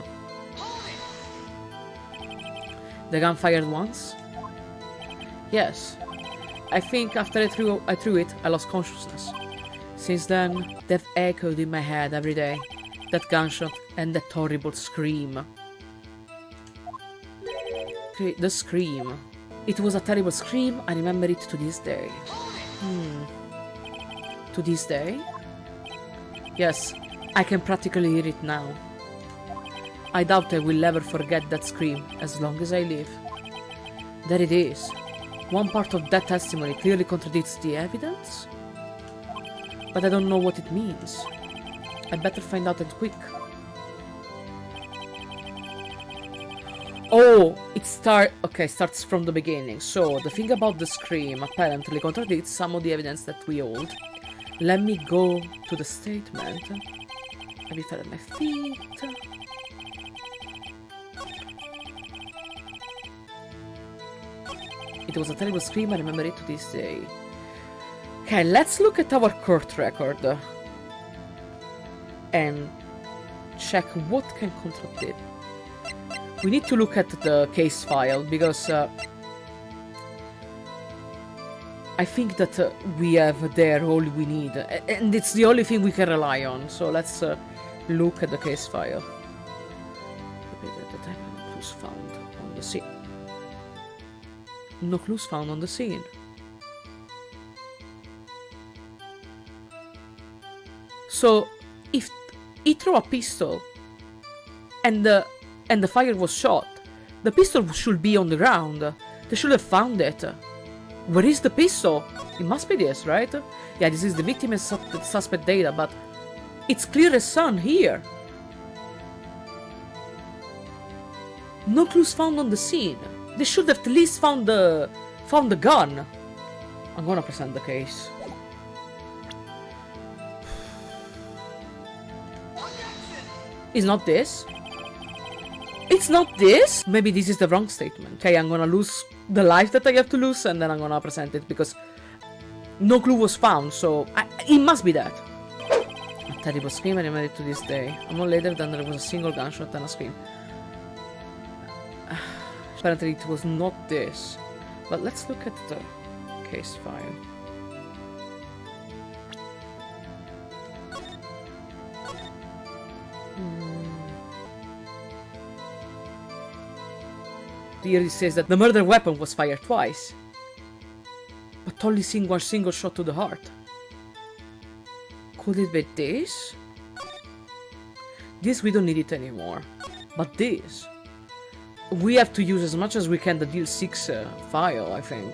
The gun fired once? Yes. I think after I threw it, I lost consciousness. Since then, they've echoed in my head every day. That gunshot and that horrible scream. The scream. It was a terrible scream, I remember it to this day. To this day? Yes, I can practically hear it now. I doubt I will ever forget that scream as long as I live. There it is. One part of that testimony clearly contradicts the evidence? But I don't know what it means. I better find out it quick. Oh, starts from the beginning. So, the thing about the scream apparently contradicts some of the evidence that we hold. Let me go to the statement. Let me fell at my feet. It was a terrible scream, I remember it to this day. Okay, let's look at our court record. And check what can contradict. We need to look at the case file, because I think that we have there all we need, and it's the only thing we can rely on. So let's look at the case file. At the time, no clues found on the scene. No clues found on the scene. So, if he threw a pistol and the fire was shot, the pistol should be on the ground. They should have found it. Where is the pistol? It must be this, right? Yeah, this is the victim and suspect data, but it's clear as sun here. No clues found on the scene. They should have at least found the gun. I'm gonna present the case. It's not this. It's not this? Maybe this is the wrong statement. Okay, I'm gonna lose the life that I have to lose, and then I'm gonna present it, because no clue was found, so it must be that. Terrible scream, I remember it to this day. A month later, then there was a single gunshot and a scream. Apparently it was not this. But let's look at the case file. Here it says that the murder weapon was fired twice. But only seeing one single shot to the heart. Could it be this? This we don't need it anymore. But this... We have to use as much as we can the deal 6 file, I think.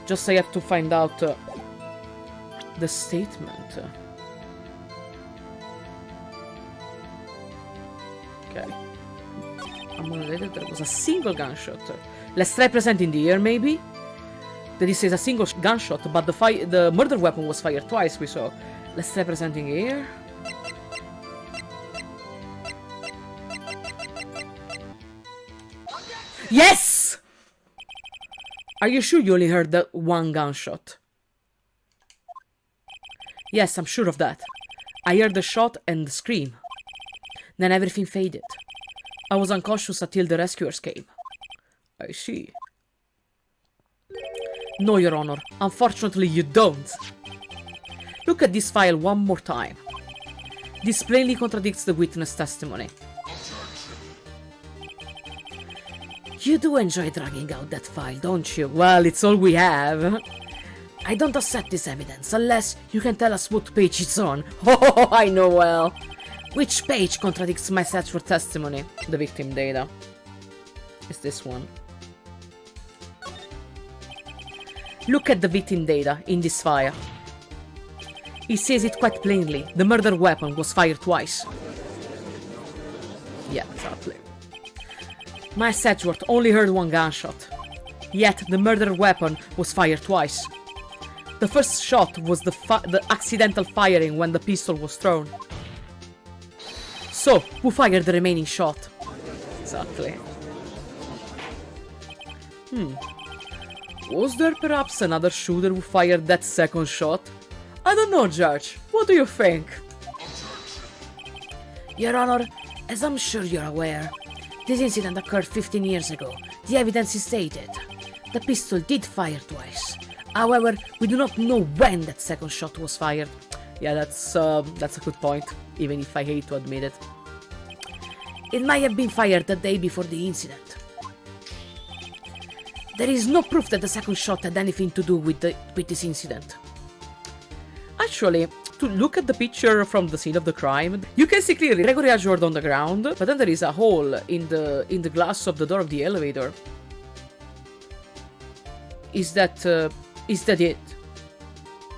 Just I have to find out the statement. Okay. A moment later there was a single gunshot. Let's try presenting the air maybe? That this is a single gunshot, but the murder weapon was fired twice, we saw. Let's try presenting air. Yes! Are you sure you only heard that one gunshot? Yes, I'm sure of that. I heard the shot and the scream. Then everything faded. I was unconscious until the rescuers came. I see. No, Your Honor. Unfortunately, you don't. Look at this file one more time. This plainly contradicts the witness testimony. You do enjoy dragging out that file, don't you? Well, it's all we have. I don't accept this evidence unless you can tell us what page it's on. Oh, I know well. Which page contradicts my sexual testimony? The victim data. It's this one. Look at the victim data in this file. It says it quite plainly. The murder weapon was fired twice. Yeah, exactly. My Sedgeworth only heard one gunshot. Yet the murder weapon was fired twice. The first shot was the accidental firing when the pistol was thrown. So, who fired the remaining shot? Exactly. Was there perhaps another shooter who fired that second shot? I don't know, Judge. What do you think? Your Honor, as I'm sure you're aware, this incident occurred 15 years ago. The evidence is stated. The pistol did fire twice. However, we do not know when that second shot was fired. Yeah, that's a good point, even if I hate to admit it. It might have been fired the day before the incident. There is no proof that the second shot had anything to do with this incident. Actually, to look at the picture from the scene of the crime, you can see clearly Gregory Edgeworth on the ground, but then there is a hole in the glass of the door of the elevator. Is that it?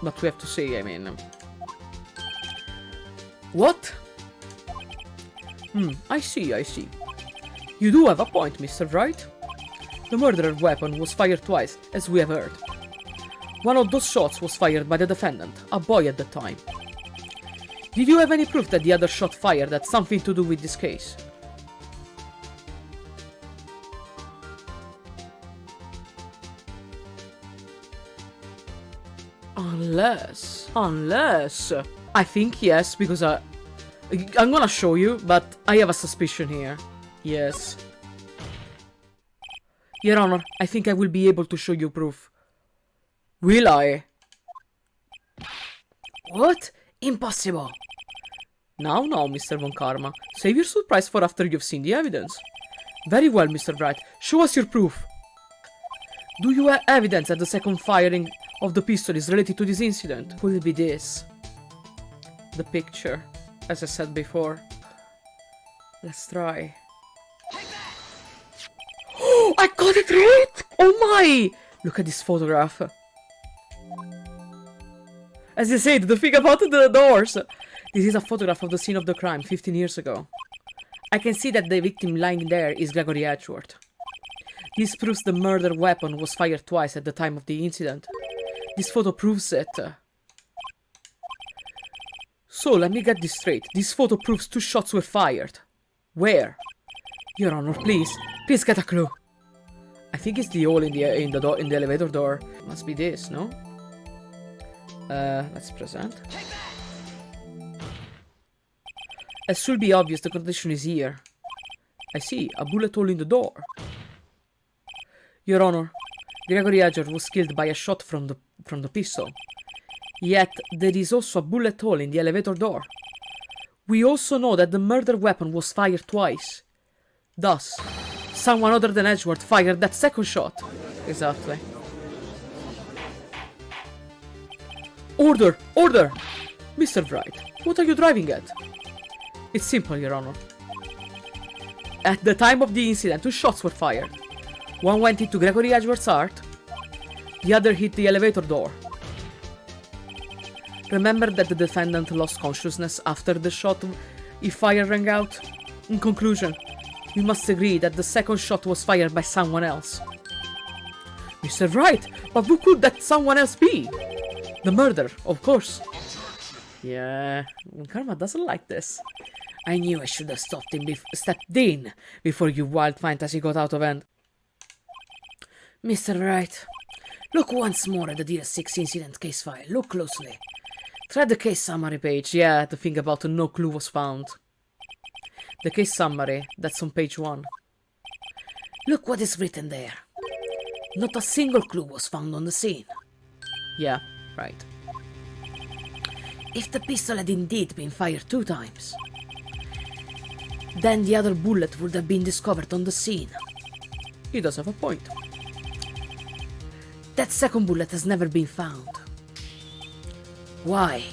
But we have to see, I mean... What? I see. You do have a point, Mr. Wright. The murderer weapon was fired twice, as we have heard. One of those shots was fired by the defendant, a boy at the time. Did you have any proof that the other shot fired had something to do with this case? Unless... I think yes, because I'm gonna show you, but I have a suspicion here. Yes. Your Honor, I think I will be able to show you proof. Will I? What? Impossible! Now, Mr. Von Karma. Save your surprise for after you've seen the evidence. Very well, Mr. Wright. Show us your proof. Do you have evidence that the second firing of the pistol is related to this incident? Could it be this? The picture, as I said before. Let's try. Oh, I got it right! Oh my! Look at this photograph. As I said, the thing about the doors. This is a photograph of the scene of the crime 15 years ago. I can see that the victim lying there is Gregory Edgeworth. This proves the murder weapon was fired twice at the time of the incident. This photo proves it. So, let me get this straight. This photo proves 2 shots were fired. Where? Your Honor, please get a clue. I think it's the hole in the elevator door. Must be this, no? Let's present. It should be obvious the condition is here. I see, a bullet hole in the door. Your Honor, Gregory Edgeworth was killed by a shot from the pistol. Yet, there is also a bullet hole in the elevator door. We also know that the murder weapon was fired twice. Thus, someone other than Edgeworth fired that second shot. Exactly. Order! Order! Mr. Wright, what are you driving at? It's simple, Your Honor. At the time of the incident, 2 shots were fired. One went into Gregory Edgeworth's heart, the other hit the elevator door. Remember that the defendant lost consciousness after the shot he fired rang out? In conclusion, we must agree that the second shot was fired by someone else. Mr. Wright, but who could that someone else be? The murderer, of course. Yeah, Karma doesn't like this. I knew I should have stepped in before your wild fantasy got out of hand. Mr. Wright, look once more at the DS6 incident case file. Look closely. Try the case summary page. Yeah, the thing about no clue was found. The case summary, that's on page 1. Look what is written there. Not a single clue was found on the scene. Yeah, right. If the pistol had indeed been fired 2 times, then the other bullet would have been discovered on the scene. He does have a point. That second bullet has never been found. Why?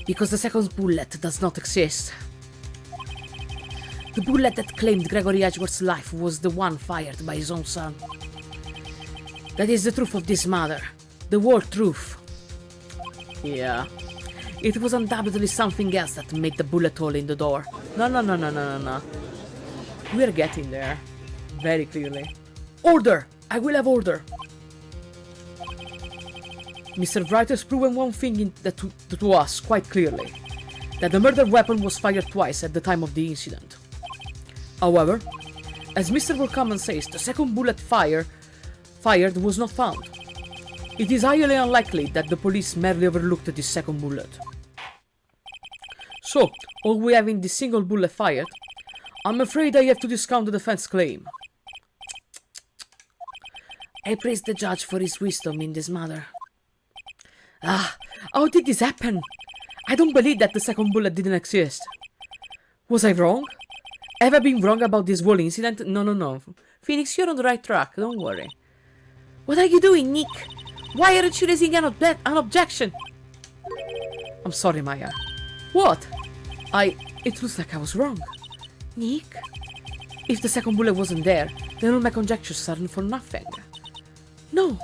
Because the second bullet does not exist. The bullet that claimed Gregory Edgeworth's life was the one fired by his own son. That is the truth of this matter. The whole truth. Yeah. It was undoubtedly something else that made the bullet hole in the door. No. We're getting there. Very clearly. Order! I will have order! Mr. Wright has proven one thing to us quite clearly. That the murder weapon was fired twice at the time of the incident. However, as Mr. Volkaman says, the second bullet fired was not found. It is highly unlikely that the police merely overlooked this second bullet. So, all we have in this single bullet fired, I'm afraid I have to discount the defense claim. I praise the judge for his wisdom in this matter. How did this happen? I don't believe that the second bullet didn't exist. Was I wrong? Have I been wrong about this whole incident? No. Phoenix, you're on the right track, don't worry. What are you doing, Nick? Why aren't you raising an objection? I'm sorry, Maya. What? It looks like I was wrong. Nick? If the second bullet wasn't there, then all my conjectures are for nothing. No,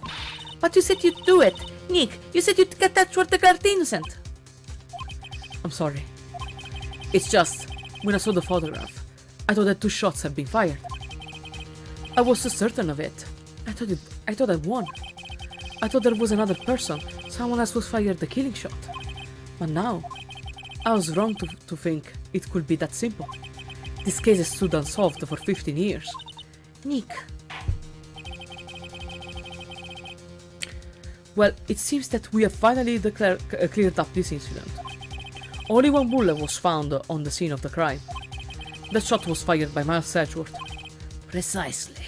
but you said you'd do it. Nick, you said you'd get Edgeworth declared innocent. I'm sorry. It's just, when I saw the photograph, I thought that 2 shots had been fired. I was so certain of it. I thought I'd won. I thought there was another person. Someone else was fired the killing shot. But now, I was wrong to think it could be that simple. This case has stood unsolved for 15 years. Nick. Well, it seems that we have finally cleared up this incident. Only 1 bullet was found on the scene of the crime. That shot was fired by Miles Edgeworth. Precisely.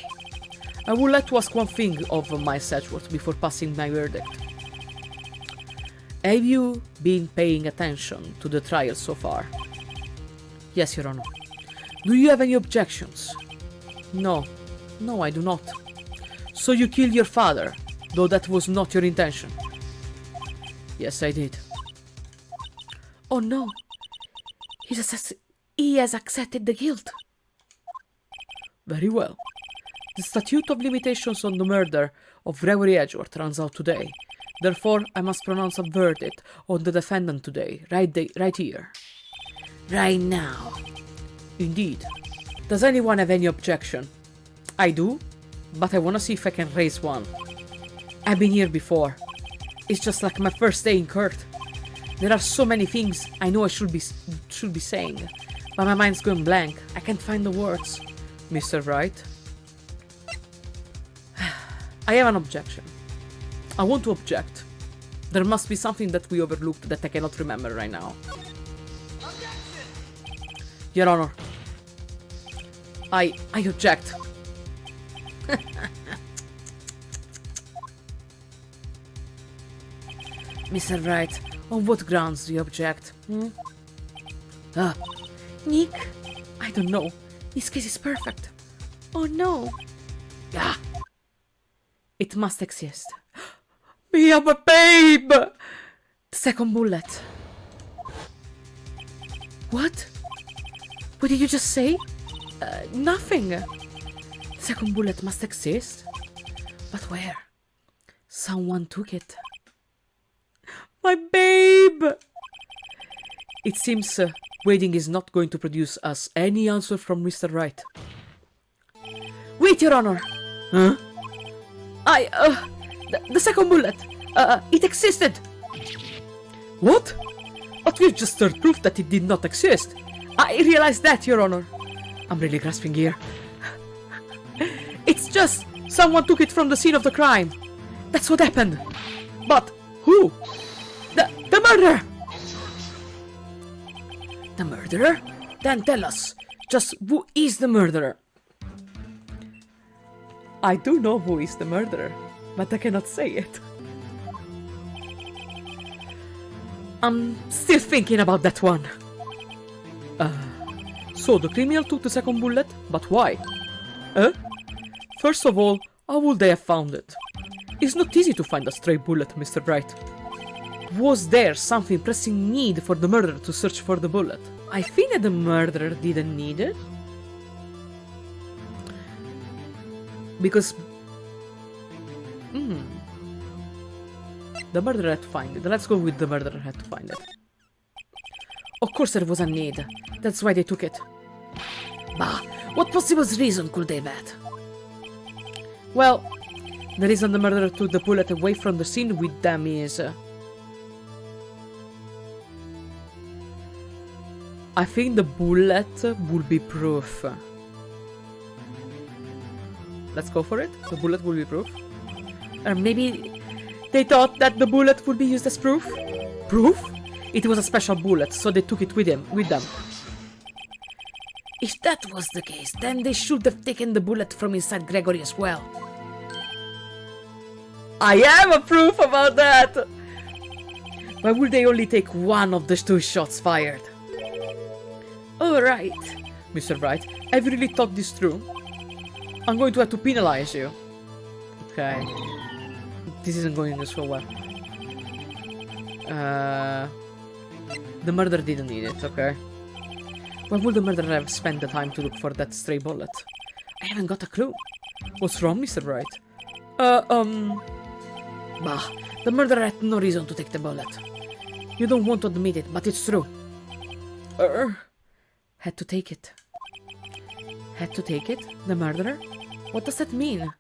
I would like to ask one thing of Miles Edgeworth before passing my verdict. Have you been paying attention to the trial so far? Yes, Your Honor. Do you have any objections? No, I do not. So you killed your father, though that was not your intention? Yes, I did. Oh no! He has accepted the guilt. Very well. The statute of limitations on the murder of Gregory Edgeworth runs out today. Therefore, I must pronounce a verdict on the defendant today, right here. Right now. Indeed. Does anyone have any objection? I do, but I want to see if I can raise one. I've been here before. It's just like my first day in court. There are so many things I know I should be saying, but my mind's going blank. I can't find the words. Mr. Wright? I have an objection. I want to object. There must be something that we overlooked that I cannot remember right now. Objection! Your Honor. I object. Mr. Wright, on what grounds do you object? Nick? I don't know. This case is perfect. Oh no. Yeah. It must exist. Me, I'm a babe! The second bullet. What? What did you just say? Nothing. The second bullet must exist. But where? Someone took it. My babe! It seems waiting is not going to produce us any answer from Mr. Wright. Wait, Your Honor! Huh? The second bullet! It existed! What? But we've just heard proof that it did not exist. I realize that, Your Honor. I'm really grasping here. It's just someone took it from the scene of the crime. That's what happened. But who? The murderer! The murderer? Then tell us, just who is the murderer? I do know who is the murderer, but I cannot say it. I'm still thinking about that one. So the criminal took the second bullet, but why? First of all, how would they have found it? It's not easy to find a stray bullet, Mr. Wright. Was there something pressing need for the murderer to search for the bullet? I think that the murderer didn't need it. Because... the murderer had to find it. Let's go with the murderer had to find it. Of course there was a need. That's why they took it. Bah, what possible reason could they have had? Well, the reason the murderer took the bullet away from the scene with them is... I think the bullet will be proof. Let's go for it. The bullet will be proof. Or maybe they thought that the bullet would be used as proof? Proof? It was a special bullet, so they took it with them. If that was the case, then they should have taken the bullet from inside Gregory as well. I have a proof about that! Why would they only take one of the two shots fired? Alright, Mr. Wright, have you really thought this through? I'm going to have to penalize you. Okay. This isn't going so well. The murderer didn't need it, okay. Why would the murderer have spent the time to look for that stray bullet? I haven't got a clue. What's wrong, Mr. Wright? Bah, the murderer had no reason to take the bullet. You don't want to admit it, but it's true. Had to take it. Had to take it? The murderer? What does that mean?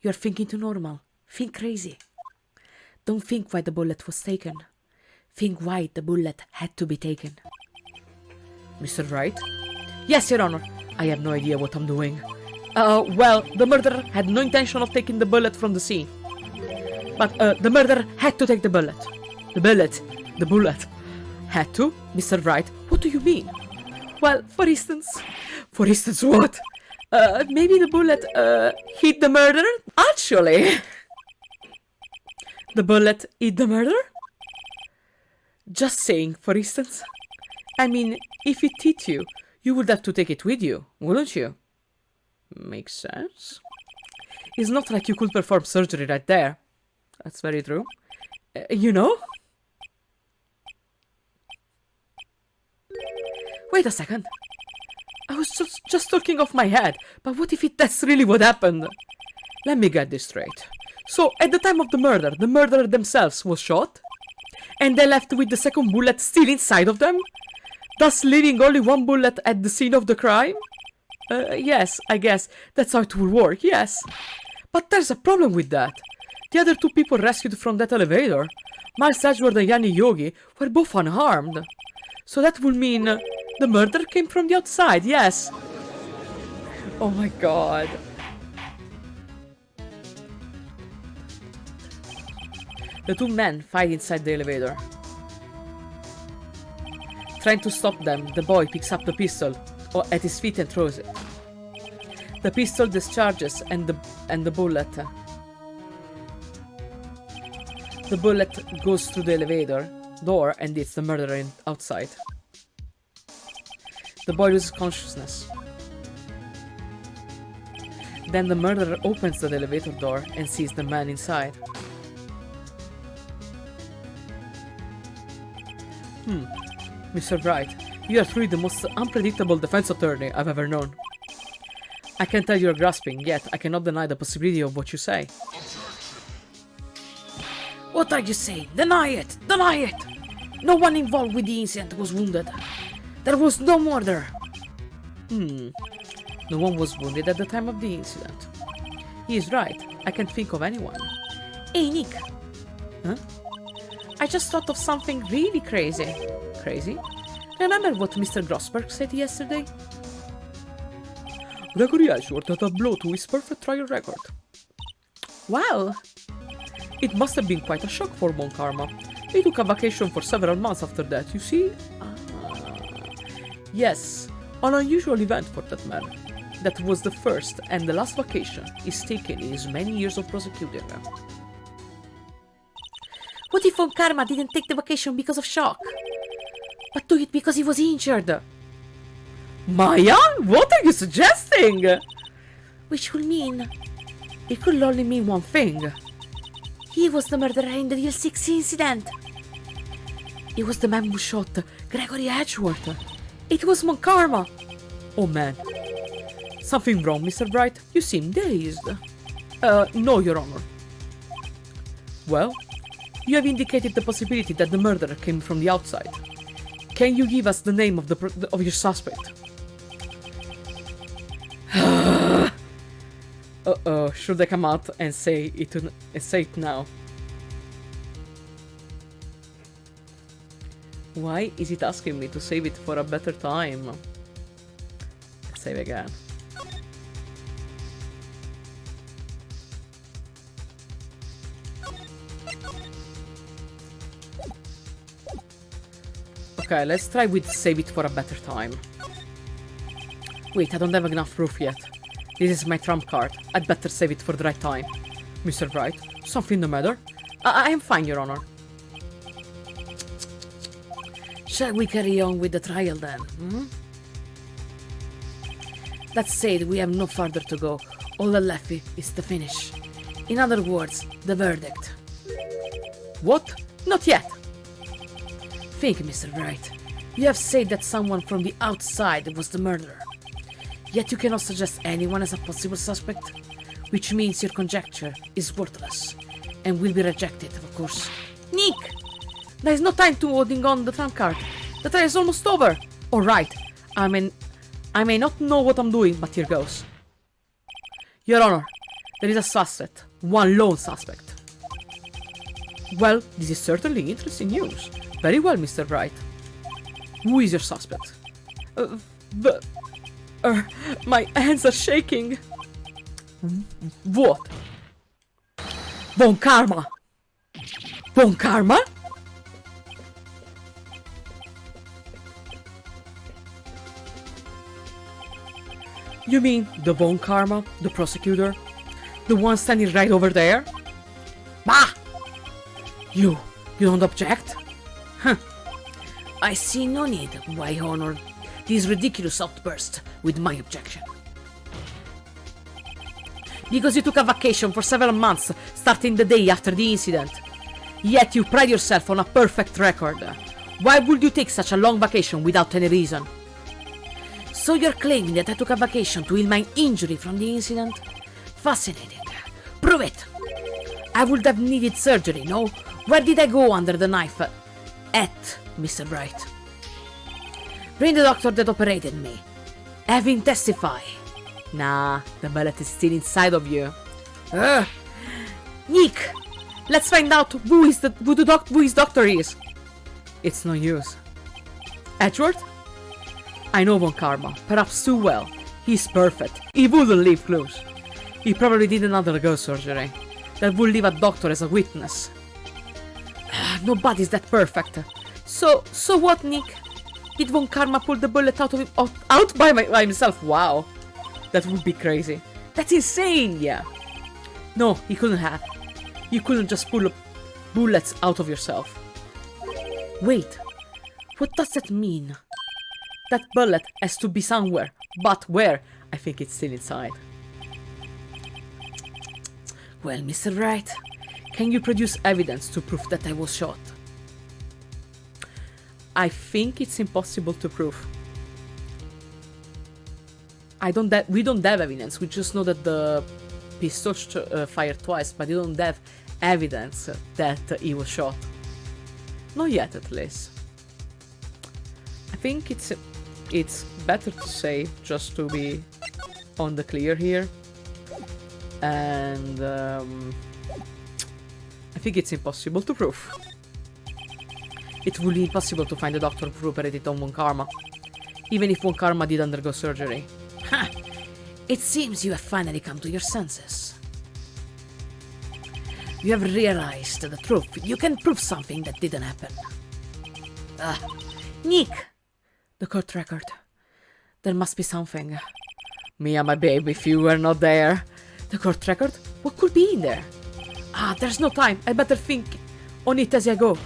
You're thinking too normal. Think crazy. Don't think why the bullet was taken. Think why the bullet had to be taken. Mr. Wright? Yes, Your Honor. I have no idea what I'm doing. Well, the murderer had no intention of taking the bullet from the scene. But, the murderer had to take the bullet. The bullet. Had to? Mr. Wright, what do you mean? Well, for instance... For instance what? Maybe the bullet, hit the murderer? Actually... The bullet hit the murderer? Just saying, for instance. I mean, if it hit you, you would have to take it with you, wouldn't you? Makes sense. It's not like you could perform surgery right there. That's very true. You know? Wait a second. I was just talking off my head, but what if that's really what happened? Let me get this straight. So, at the time of the murderer themselves was shot? And they left with the second bullet still inside of them? Thus leaving only one bullet at the scene of the crime? Yes, I guess that's how it will work, yes. But there's a problem with that. The other two people rescued from that elevator, Miles Edgeworth and Yanni Yogi, were both unharmed. So that would mean the murder came from the outside, yes. Oh my god. The two men fight inside the elevator. Trying to stop them, the boy picks up the pistol at his feet and throws it. The pistol discharges and the bullet goes through the elevator door and hits the murderer outside. The boy loses consciousness. Then the murderer opens the elevator door and sees the man inside. Mr. Wright, you are truly the most unpredictable defense attorney I've ever known. I can tell you're grasping, yet I cannot deny the possibility of what you say. What are you saying? Deny it! Deny it! No one involved with the incident was wounded. There was no murder. No one was wounded at the time of the incident. He is right. I can't think of anyone. Hey, Nick. Huh? I just thought of something really crazy. Crazy? Remember what Mr. Grossberg said yesterday? Gregory Edgeworth had a blow to his perfect trial record. Well, it must have been quite a shock for Von Karma. He took a vacation for several months after that, you see? Yes, an unusual event for that man. That was the first and the last vacation he's taken in his many years of prosecuting. What if Von Karma didn't take the vacation because of shock? But took it because he was injured? Maya? What are you suggesting? Which will mean... It could only mean one thing. He was the murderer in the DL6 incident. He was the man who shot Gregory Edgeworth. It was Von Karma. Oh man. Something wrong, Mr. Wright? You seem dazed. No, Your Honor. Well, you have indicated the possibility that the murderer came from the outside. Can you give us the name of your suspect? Uh-oh, should I come out and say it now? Why is it asking me to save it for a better time? Let's save again. Okay, let's try with save it for a better time. Wait, I don't have enough proof yet. This is my trump card. I'd better save it for the right time. Mr. Wright, something the matter? I am fine, Your Honor. Shall we carry on with the trial then? That said, we have no further to go. All that left is the finish. In other words, the verdict. What? Not yet. Think, Mr. Wright. You have said that someone from the outside was the murderer. Yet you cannot suggest anyone as a possible suspect, which means your conjecture is worthless and will be rejected, of course. Nick! There is no time to holding on the trump card. The trial is almost over. All right. I may not know what I'm doing, but here goes. Your Honor, there is a suspect. One lone suspect. Well, this is certainly interesting news. Very well, Mr. Wright. Who is your suspect? My hands are shaking. What? Von Karma! Von Karma? You mean the Von Karma, the prosecutor? The one standing right over there? Bah! You don't object? Huh. I see no need, why honor this ridiculous outburst with my objection. Because you took a vacation for several months, starting the day after the incident. Yet you pride yourself on a perfect record. Why would you take such a long vacation without any reason? So you're claiming that I took a vacation to heal my injury from the incident? Fascinating. Prove it! I would have needed surgery, no? Where did I go under the knife? At Mr. Wright. Bring the doctor that operated me. Have him testify. Nah, the bullet is still inside of you. Nick! Let's find out who his doctor is. It's no use. Edgeworth? I know Von Karma, perhaps too well. He's perfect. He wouldn't leave clues. He probably did another ghost surgery. That would leave a doctor as a witness. Nobody's that perfect. So what, Nick? Did Von Karma pull the bullet out by himself? Wow. That would be crazy. That's insane, yeah. No, he couldn't have. You couldn't just pull bullets out of yourself. Wait, what does that mean? That bullet has to be somewhere, but where? I think it's still inside. Well, Mr. Wright, can you produce evidence to prove that I was shot? I think it's impossible to prove. We don't have evidence, we just know that the pistol fired twice, but we don't have evidence that he was shot. Not yet, at least. I think it's better to say, just to be on the clear here. And I think it's impossible to prove. It will be impossible to find a doctor who operated on Von Karma, even if Von Karma did undergo surgery. Ha! It seems you have finally come to your senses. You have realized the truth. You can prove something that didn't happen. Nick! The court record. There must be something. Mia, my baby, if you were not there. The court record? What could be in there? There's no time. I better think on it as I go.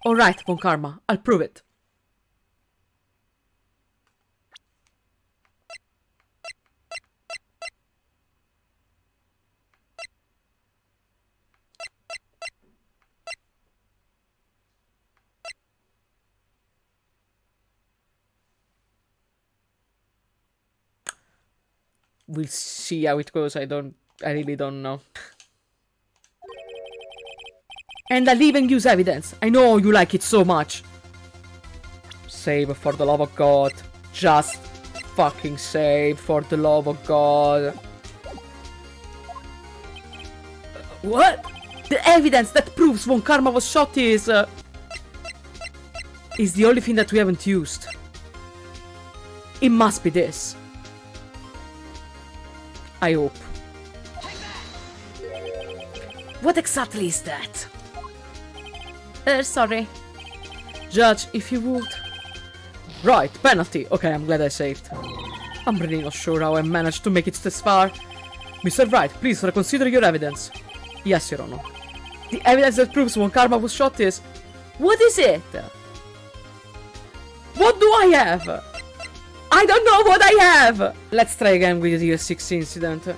Alright, Von Karma. I'll prove it. We'll see how it goes. I really don't know. And I'll even use evidence. I know you like it so much. Save for the love of God. Just fucking save for the love of God. What? The evidence that proves Von Karma was shot is the only thing that we haven't used. It must be this. I hope. What exactly is that? Sorry. Judge, if you would. Right, penalty. Okay, I'm glad I saved. I'm really not sure how I managed to make it this far. Mr. Wright, please reconsider your evidence. Yes, Your Honor. The evidence that proves Von Karma was shot is... What is it? What do I have? I don't know what I have! Let's try again with the year 6 incident.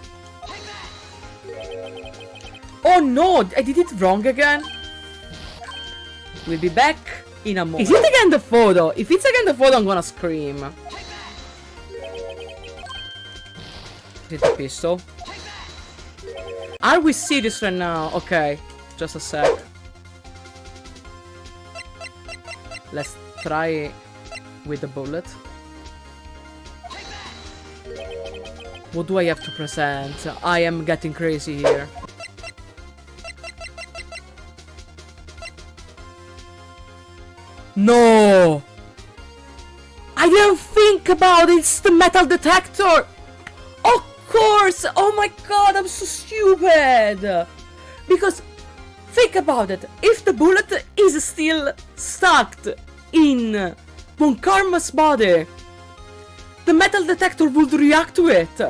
Oh no! I did it wrong again? We'll be back in a moment. Is it again the photo? If it's again the photo, I'm gonna scream. Is it the pistol? Are we serious right now? Okay, just a sec. Let's try with the bullet. What do I have to present? I am getting crazy here. No! I didn't think about it! It's the metal detector! Of course! Oh my god, I'm so stupid! Because, think about it. If the bullet is still stuck in Von Karma's body, the metal detector would react to it.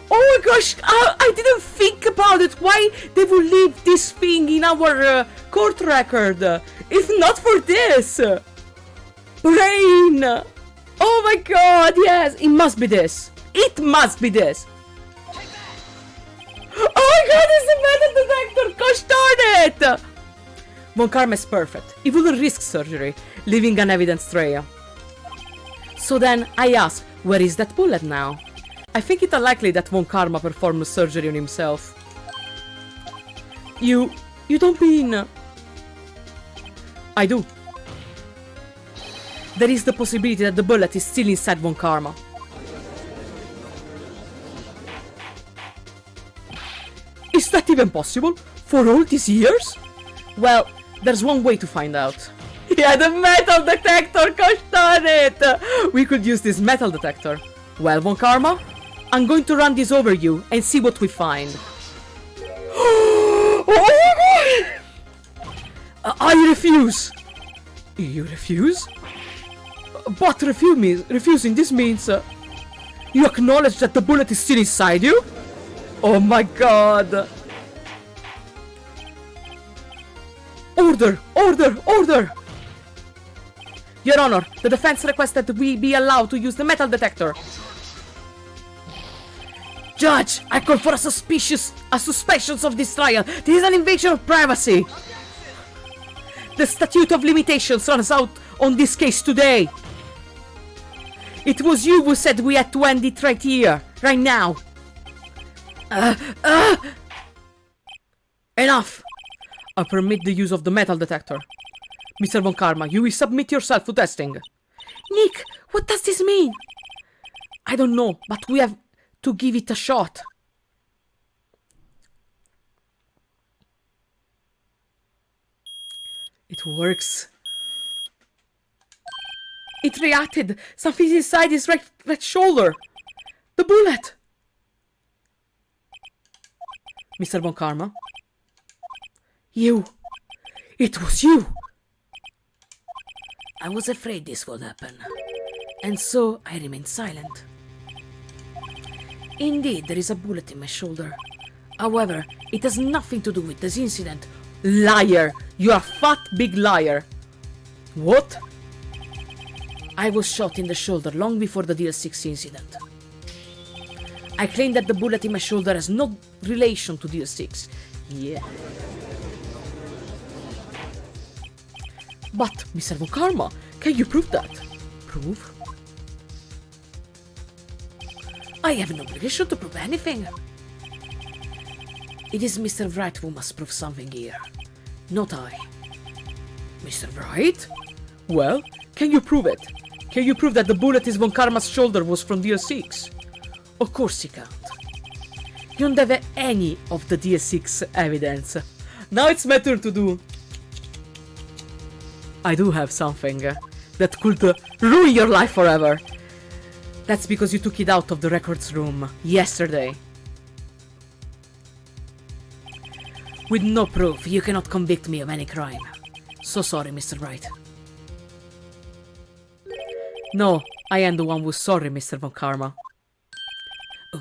Oh my gosh, I didn't think about it. Why they would leave this thing in our court record? If not for this. Brain. Oh my god, yes. It must be this. It must be this. Oh my god, it's the metal detector. Gosh darn it. Von Karma is perfect. He wouldn't risk surgery, leaving an evidence trail. So then, I ask, where is that bullet now? I think it unlikely that Von Karma performed surgery on himself. You don't mean... I do. There is the possibility that the bullet is still inside Von Karma. Is that even possible? For all these years? Well, there's one way to find out. Yeah, the metal detector, gosh darn it! We could use this metal detector. Well, Von Karma, I'm going to run this over you and see what we find. Oh my god! I refuse! You refuse? But refusing this means you acknowledge that the bullet is still inside you? Oh my god! Order! Order! Order! Your Honor, the defense requests that we be allowed to use the metal detector. Judge, I call for a suspicions of this trial. This is an invasion of privacy. The statute of limitations runs out on this case today. It was you who said we had to end it right here, right now. Enough! I permit the use of the metal detector. Mr. Von Karma, you will submit yourself to testing. Nick, what does this mean? I don't know, but we have to give it a shot. It works. It reacted. Something inside his right shoulder. The bullet. Mr. Von Karma. You. It was you. I was afraid this would happen. And so I remained silent. Indeed, there is a bullet in my shoulder. However, it has nothing to do with this incident. Liar! You are a fat big liar. What? I was shot in the shoulder long before the DL6 incident. I claim that the bullet in my shoulder has no relation to DL6. Yeah. But, Mr. Von Karma, can you prove that? Prove? I have no obligation to prove anything. It is Mr. Wright who must prove something here, not I. Mr. Wright? Well, can you prove it? Can you prove that the bullet in Von Karma's shoulder was from DL6? Of course you can't. You don't have any of the DL6 evidence. Now it's my turn to do. I do have something that could ruin your life forever. That's because you took it out of the records room yesterday. With no proof, you cannot convict me of any crime. So sorry, Mr. Wright. No, I am the one who's sorry, Mr. Von Karma.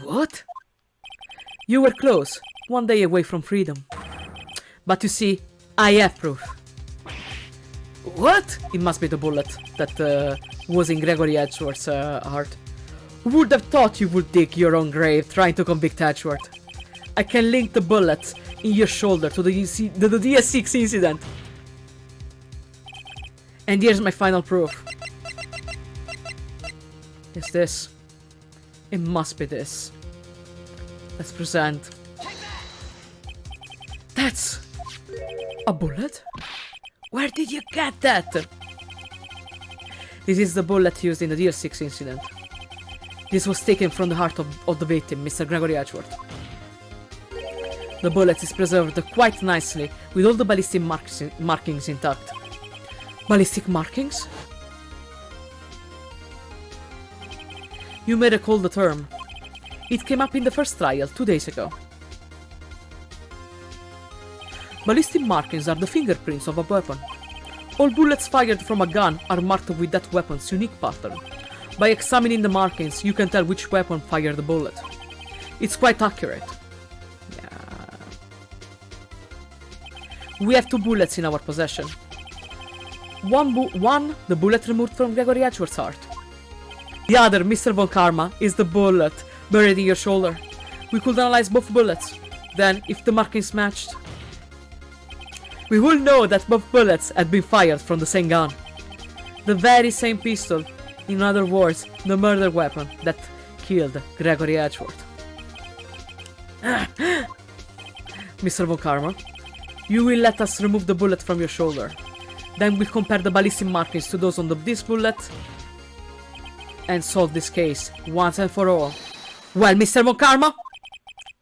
What? You were close, one day away from freedom. But you see, I have proof. What? It must be the bullet that was in Gregory Edgeworth's heart. Who would have thought you would dig your own grave trying to convict Edgeworth? I can link the bullet in your shoulder to the DS6 incident. And here's my final proof. It's this. It must be this. Let's present. That's a bullet? Where did you get that? This is the bullet used in the DS6 incident. This was taken from the heart of the victim, Mr. Gregory Edgeworth. The bullet is preserved quite nicely, with all the ballistic markings intact. Ballistic markings? You may recall the term. It came up in the first trial 2 days ago. Ballistic markings are the fingerprints of a weapon. All bullets fired from a gun are marked with that weapon's unique pattern. By examining the markings, you can tell which weapon fired the bullet. It's quite accurate. Yeah. We have 2 bullets in our possession. One, the bullet removed from Gregory Edgeworth's heart. The other, Mr. Von Karma, is the bullet buried in your shoulder. We could analyze both bullets. Then, if the markings matched, we will know that both bullets had been fired from the same gun. The very same pistol. In other words, the murder weapon that killed Gregory Edgeworth. Mr. Von Karma, you will let us remove the bullet from your shoulder. Then we'll compare the ballistic markings to those on this bullet and solve this case once and for all. Well, Mr. Von Karma?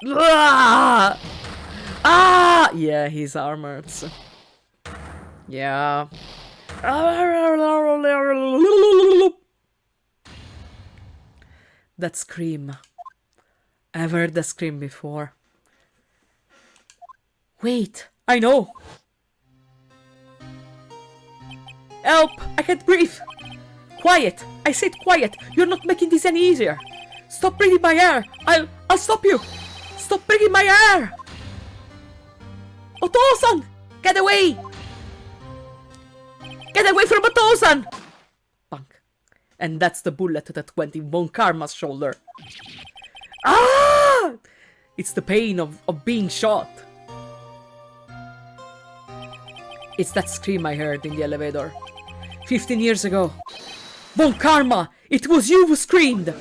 Ah! Ah! Yeah, he's armored. Yeah. That scream. I've heard that scream before. Wait, I know! Help! I can't breathe! Quiet! I said quiet! You're not making this any easier! Stop breathing my air! I'll stop you! Stop breathing my air! Otosan! Get away! Get away from Otosan! Bunk. And that's the bullet that went in Von Karma's shoulder. Ah! It's the pain of being shot. It's that scream I heard in the elevator. 15 years ago. Von Karma! It was you who screamed!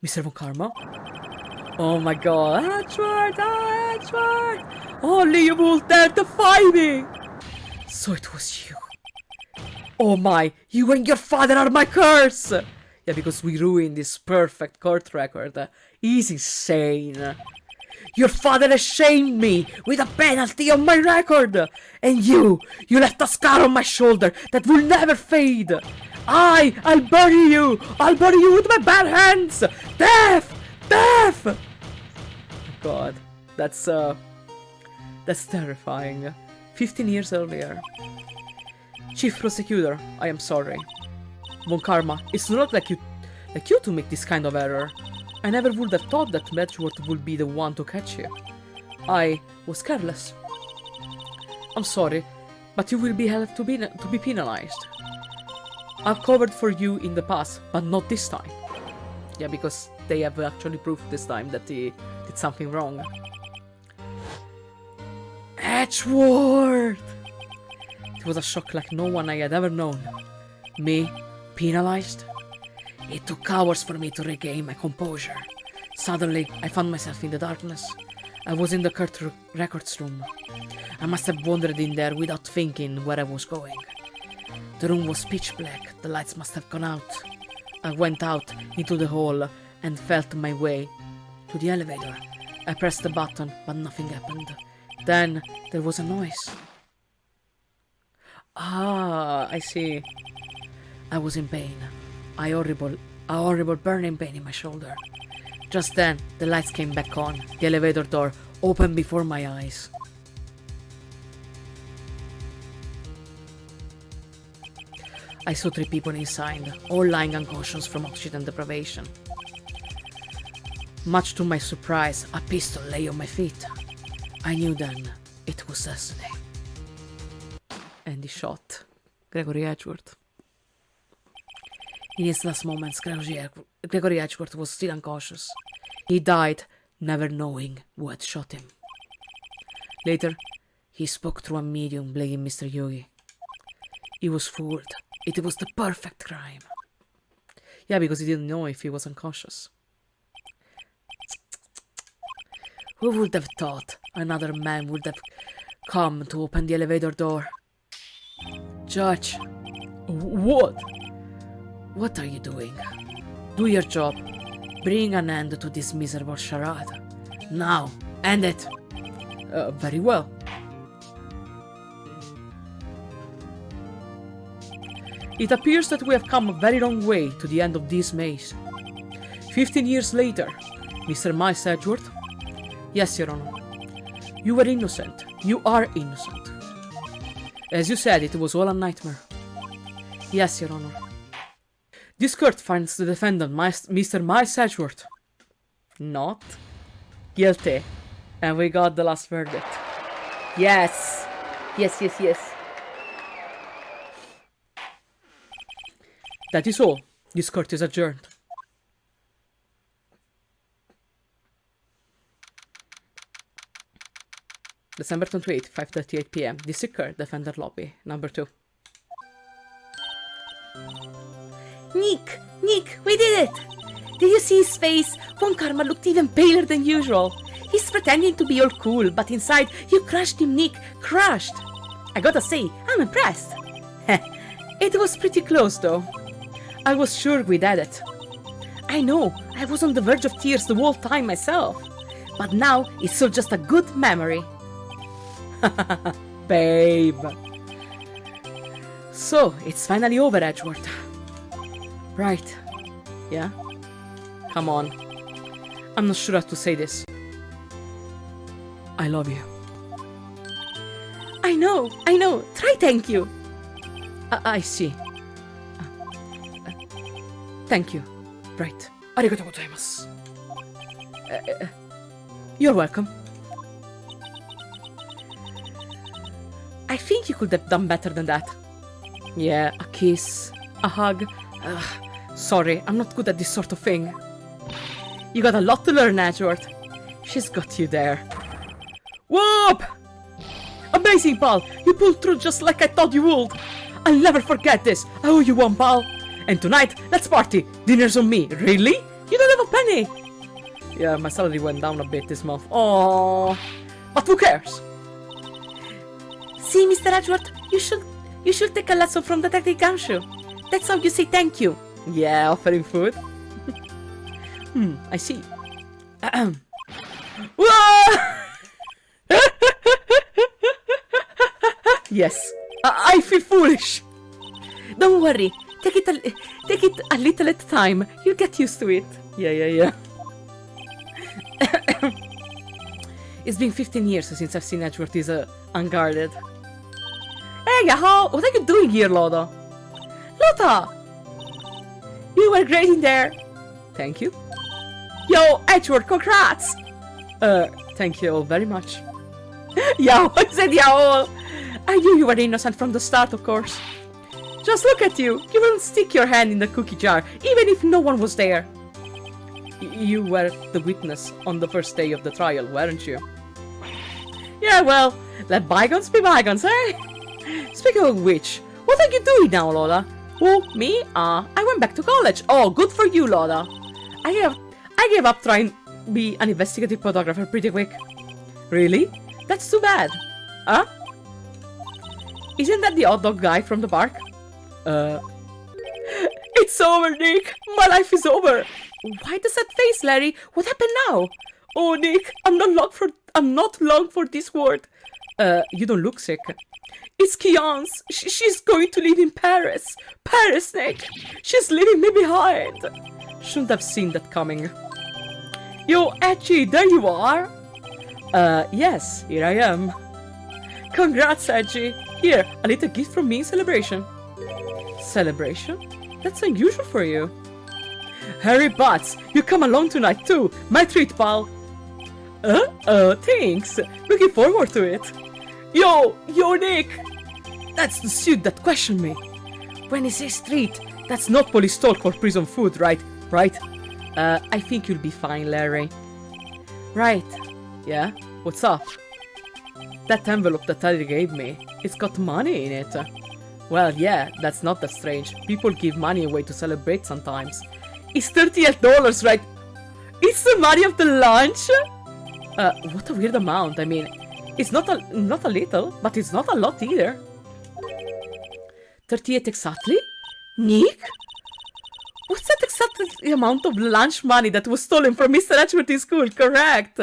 Mr. Von Karma? Oh my god. Edward! Oh, Edward! Only you will dare defy me! So it was you. Oh my, you and your father are my curse! Yeah, because we ruined this perfect court record. He's insane. Your father ashamed me with a penalty on my record! And you left a scar on my shoulder that will never fade! I'll bury you! I'll bury you with my bare hands! Death! Death! Oh god, that's terrifying. 15 years earlier. Chief Prosecutor, I am sorry. Von Karma, it's not like you to make this kind of error. I never would have thought that Edgeworth would be the one to catch you. I was careless. I'm sorry, but you will be held to be penalized. I've covered for you in the past, but not this time. Yeah, because they have actually proved this time that he did something wrong. Edgeworth! It was a shock like no one I had ever known. Me, penalized? It took hours for me to regain my composure. Suddenly, I found myself in the darkness. I was in the court records room. I must have wandered in there without thinking where I was going. The room was pitch black, the lights must have gone out. I went out into the hall and felt my way to the elevator. I pressed the button, but nothing happened. Then, there was a noise. Ah, I see. I was in pain. A horrible burning pain in my shoulder. Just then, the lights came back on. The elevator door opened before my eyes. I saw 3 people inside, all lying unconscious from oxygen deprivation. Much to my surprise, a pistol lay on my feet. I knew then it was destiny. And he shot Gregory Edgeworth. In his last moments, Gregory Edgeworth was still unconscious. He died, never knowing who had shot him. Later, he spoke through a medium blaming Mr. Yogi. He was fooled. It was the perfect crime. Yeah, because he didn't know if he was unconscious. Who would have thought another man would have come to open the elevator door? Judge. What? What are you doing? Do your job. Bring an end to this miserable charade. Now, end it. Very well. It appears that we have come a very long way to the end of this maze. 15 years later, Mr. Miles Edgeworth. Yes, Your Honor. You were innocent. You are innocent. As you said, it was all a nightmare. Yes, Your Honor. This court finds the defendant, Mr. Miles Edgeworth, not guilty. And we got the last verdict. Yes! Yes, yes, yes. That is all. This court is adjourned. December 28, 5:38 p.m. District Court, Defender Lobby, number 2. Nick, we did it! Did you see his face? Von Karma looked even paler than usual. He's pretending to be all cool, but inside, you crushed him, Nick. Crushed! I gotta say, I'm impressed. It was pretty close, though. I was sure we'd had it. I know, I was on the verge of tears the whole time myself. But now, it's all just a good memory. Babe. So, it's finally over, Edgeworth. Right. Yeah? Come on. I'm not sure how to say this. I love you. know. Try thank you. I see. Thank you. Right. Arigatou gozaimasu. You're welcome. I think you could have done better than that. Yeah, a kiss, a hug. Sorry, I'm not good at this sort of thing. You got a lot to learn, Edgeworth. She's got you there. Whoop! Amazing, pal! You pulled through just like I thought you would. I'll never forget this. I owe you one, pal. And tonight, let's party. Dinner's on me. Really? You don't have a penny. Yeah, my salary went down a bit this month. Oh, but who cares? See, Mr. Edgeworth, you should take a lesson from Detective Ganshu. That's how you say thank you. Yeah, offering food. I see. Yes, I feel foolish. Don't worry. Take it a little at a time. You'll get used to it. Yeah. It's been 15 years since I've seen Edgeworth is unguarded. Hey, Yaho! What are you doing here, Loda? Loda! You were great in there. Thank you. Yo, Edgeworth, congrats! Thank you all very much. Yo, I said yo! I knew you were innocent from the start, of course. Just look at you. You wouldn't stick your hand in the cookie jar, even if no one was there. You were the witness on the first day of the trial, weren't you? Yeah, well, let bygones be bygones, eh? Speaking of which, what are you doing now, Lola? Who, me? I went back to college. Oh, good for you, Lola. I gave up trying to be an investigative photographer pretty quick. Really? That's too bad. Huh? Isn't that the hot dog guy from the park? It's over, Nick. My life is over. Why does that face, Larry? What happened now? Oh, Nick, I'm not long for this world. You don't look sick. It's Kian's. She's going to live in Paris. Paris, Nick. She's leaving me behind. Shouldn't have seen that coming. Yo, Edgy, there you are. Yes, here I am. Congrats, Edgy. Here, a little gift from me in celebration. Celebration? That's unusual for you. Harry Butts, you come along tonight too. My treat, pal. Thanks. Looking forward to it. Yo, Nick. That's the suit that questioned me. When he says treat, that's not police talk or prison food, right? Right? I think you'll be fine, Larry. Right. Yeah? What's up? That envelope that Larry gave me, it's got money in it. Well, yeah, that's not that strange. People give money away to celebrate sometimes. It's $38, right? It's the money of the lunch? What a weird amount. I mean, it's not a little, but it's not a lot either. 38 exactly? Nick? What's that exact amount of lunch money that was stolen from Mr. Edgeworth's school, correct?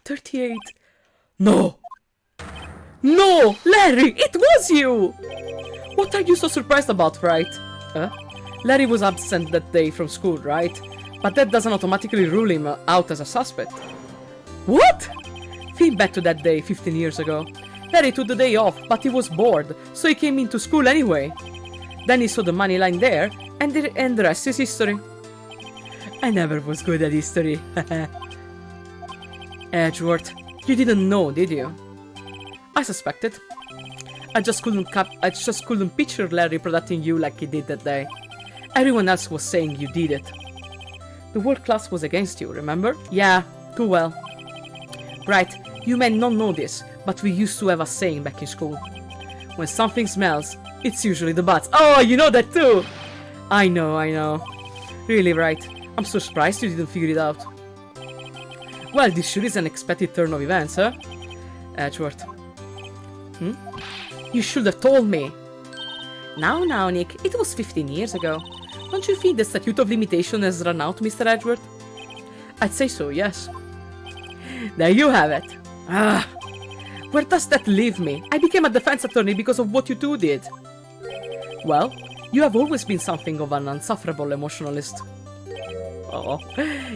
38. No! No! Larry, it was you! What are you so surprised about, Wright? Larry was absent that day from school, right? But that doesn't automatically rule him out as a suspect. What? Think back to that day 15 years ago. Larry took the day off, but he was bored, so he came into school anyway. Then he saw the money lying there, and the rest is history. I never was good at history. Edgeworth, you didn't know, did you? I suspected. I just couldn't picture Larry protecting you like he did that day. Everyone else was saying you did it. The whole class was against you, remember? Yeah, too well. Right, you may not know this, but we used to have a saying back in school. When something smells, it's usually the butts. Oh, you know that too! I know. Really, right. I'm so surprised you didn't figure it out. Well, this sure is an expected turn of events, huh? Edgeworth. You should have told me. Now, Nick, it was 15 years ago. Don't you think the statute of limitation has run out, Mr. Edgeworth? I'd say so, yes. There you have it. Where does that leave me? I became a defense attorney because of what you two did. Well, you have always been something of an insufferable emotionalist. Oh,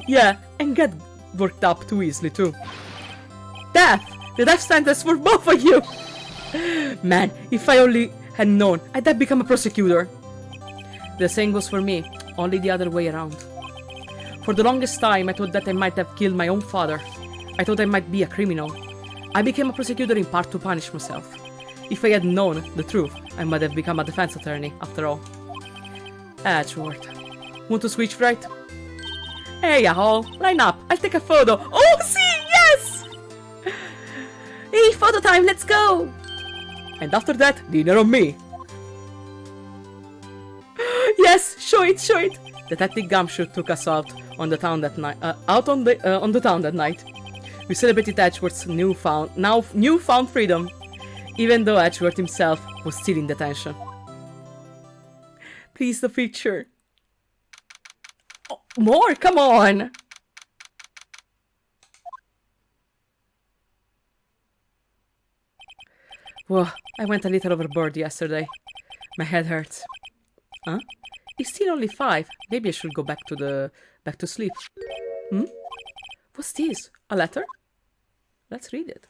yeah, and get worked up too easily too. Death! The death sentence for both of you! Man, if I only had known, I'd have become a prosecutor. The same goes for me, only the other way around. For the longest time, I thought that I might have killed my own father. I thought I might be a criminal. I became a prosecutor in part to punish myself. If I had known the truth, I might have become a defense attorney, after all. Edgeworth. Want to switch, Wright? Hey, Hall, line up. I'll take a photo. Oh, see, yes! Hey, photo time, let's go! And after that, dinner on me. Yes, show it, show it. Detective Gumshoe took us out on the town that night. On the town that night. We celebrated Edgeworth's newfound freedom, even though Edgeworth himself was still in detention. Please, the picture. Oh, more, come on. Whoa, I went a little overboard yesterday. My head hurts. Huh? It's still only 5. Maybe I should go back to sleep. Hmm? What's this? A letter? Let's read it.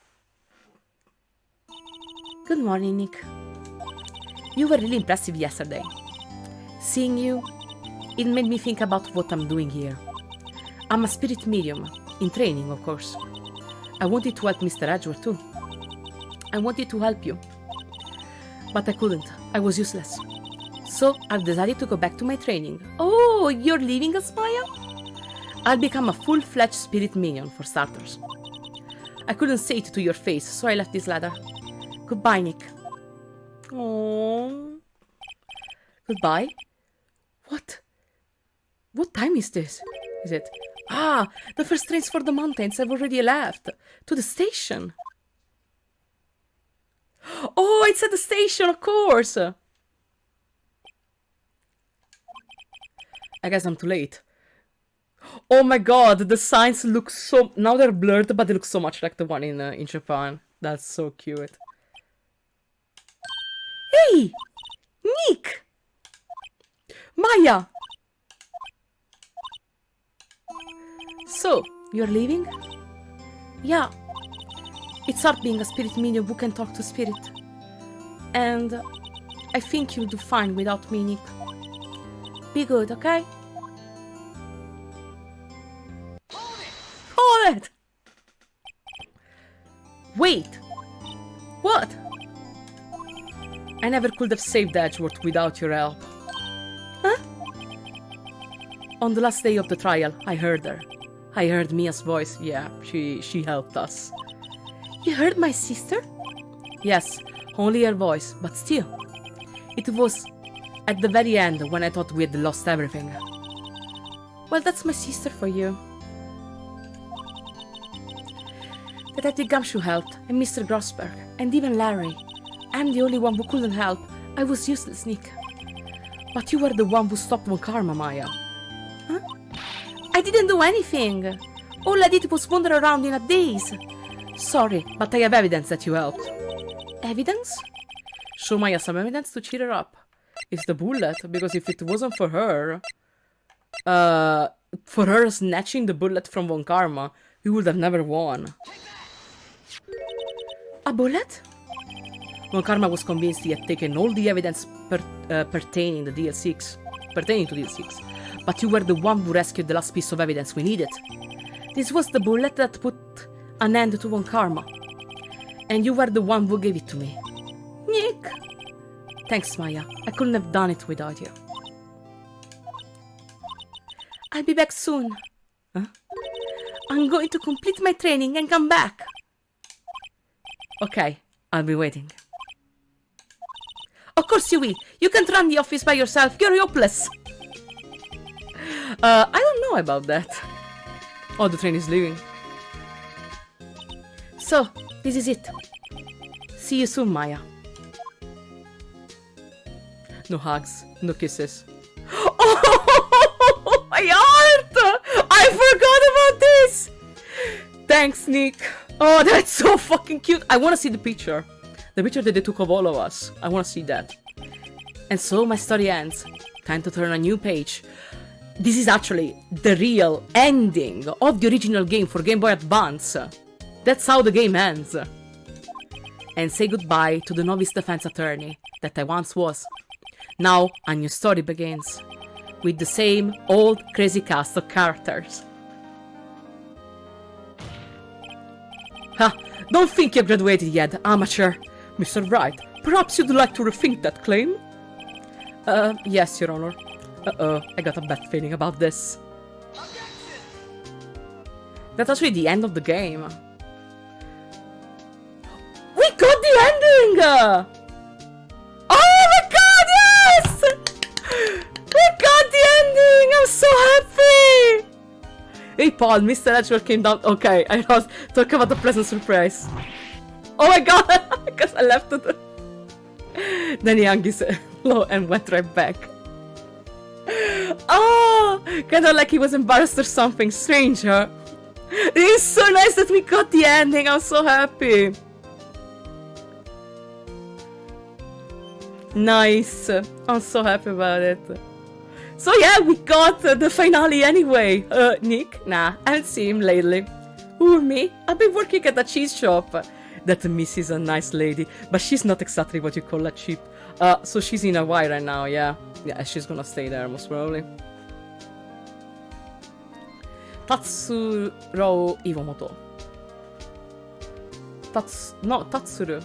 Good morning, Nick. You were really impressive yesterday. Seeing you, it made me think about what I'm doing here. I'm a spirit medium, in training, of course. I wanted to help Mr. Edgeworth too. I wanted to help you. But I couldn't. I was useless. So I've decided to go back to my training. Oh, you're leaving us, Maya? I'll become a full-fledged spirit minion, for starters. I couldn't say it to your face, so I left this letter. Goodbye, Nick. Oh. Goodbye? What time is this? Is it? Ah, the first trains for the mountains have already left. To the station. Oh, it's at the station, of course. I guess I'm too late. Oh my god, the signs look so... Now they're blurred, but they look so much like the one in Japan. That's so cute. Hey! Nick! Maya! So, you're leaving? Yeah. It's hard being a spirit medium who can talk to spirit. And I think you'll do fine without me, Nick. Be good, okay? Hold it! Wait! What? I never could have saved Edgeworth without your help. Huh? On the last day of the trial, I heard her. I heard Mia's voice. Yeah, she helped us. You heard my sister? Yes, only her voice, but still. It was at the very end when I thought we had lost everything. Well, that's my sister for you. Detective Gumshoe helped, and Mr. Grossberg, and even Larry. I'm the only one who couldn't help. I was useless, Nick. But you were the one who stopped Von Karma, Maya. Huh? I didn't do anything. All I did was wander around in a daze. Sorry, but I have evidence that you helped. Evidence? Show Maya some evidence to cheer her up. It's the bullet, because if it wasn't for her... for her snatching the bullet from Von Karma, we would have never won. A bullet? Von Karma was convinced he had taken all the evidence pertaining to DL6. But you were the one who rescued the last piece of evidence we needed. This was the bullet that put an end to Von Karma. And you were the one who gave it to me. Nick! Thanks, Maya. I couldn't have done it without you. I'll be back soon. Huh? I'm going to complete my training and come back. Okay, I'll be waiting. Of course you will. You can't run the office by yourself. You're hopeless. I don't know about that. Oh, the train is leaving. So, this is it. See you soon, Maya. No hugs, no kisses. Oh, my heart! I forgot about this! Thanks, Nick. Oh, that's so fucking cute. I want to see the picture. The picture that they took of all of us. I want to see that. And so my story ends. Time to turn a new page. This is actually the real ending of the original game for Game Boy Advance. That's how the game ends. and say goodbye to the novice defense attorney that I once was. Now a new story begins, with the same old crazy cast of characters. Ha! Don't think you graduated yet, amateur! Mr. Wright, perhaps you'd like to rethink that claim? Yes, Your Honor. Uh-oh, I got a bad feeling about this. That's actually the end of the game. We got the ending! Oh my god, yes! We got the ending! I'm so happy! Hey Paul, Mr. Edgeworth came down. Okay, I was talking about the pleasant surprise. Oh my god, because I left it. Then Young said hello and went right back. Oh, kind of like he was embarrassed or something. Strange, huh? It is so nice that we got the ending. I'm so happy. Nice. I'm so happy about it. So yeah, we got the finale anyway. Nick? Nah, I haven't seen him lately. Who, me? I've been working at a cheese shop. That Miss is a nice lady, but she's not exactly what you call a cheap. So she's in Hawaii right now, yeah. Yeah, she's gonna stay there most probably. Tatsuro Iwamoto. Tatsuru.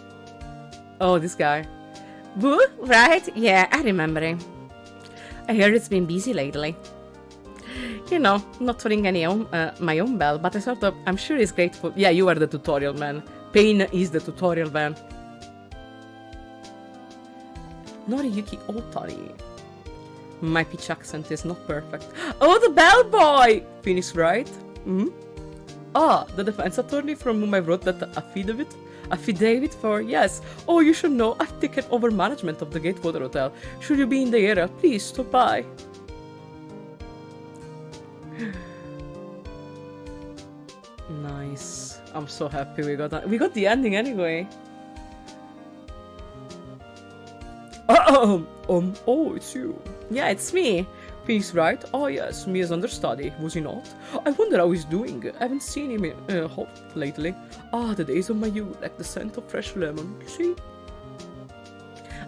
Oh, this guy. Boo? Right? Yeah, I remember him. I heard it's been busy lately. You know, not to ring my own bell, but I'm sure he's grateful. Yeah, you are the tutorial man. Pain is the tutorial man. Noriyuki Otari. My pitch accent is not perfect. Oh, the bellboy! Phoenix Wright? Hmm? Ah, the defense attorney from whom I wrote that affidavit for, yes. Oh, you should know, I've taken over management of the Gatewater Hotel. Should you be in the area, please stop by. Nice. I'm so happy we got the ending anyway. Oh, it's you. Yeah, it's me. Phoenix Wright? Oh yes, me as understudy, was he not? I wonder how he's doing. I haven't seen him hot lately. Ah, the days of my youth, like the scent of fresh lemon, you see?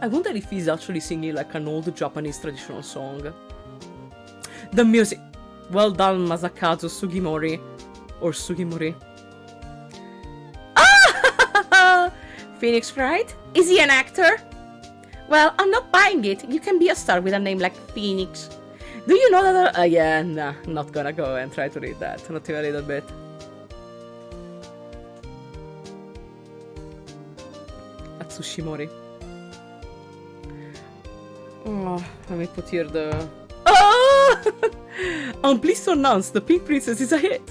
I wonder if he's actually singing like an old Japanese traditional song. The music. Well done, Masakazu Sugimori. Or Sugimori. Ah! Phoenix Wright? Is he an actor? Well, I'm not buying it. You can be a star with a name like Phoenix. Do you know that? Yeah, nah, not gonna go and try to read that. Not even a little bit. Atsushimori. Oh, let me put here the... Oh! I'm pleased to announce the Pink Princess is a hit.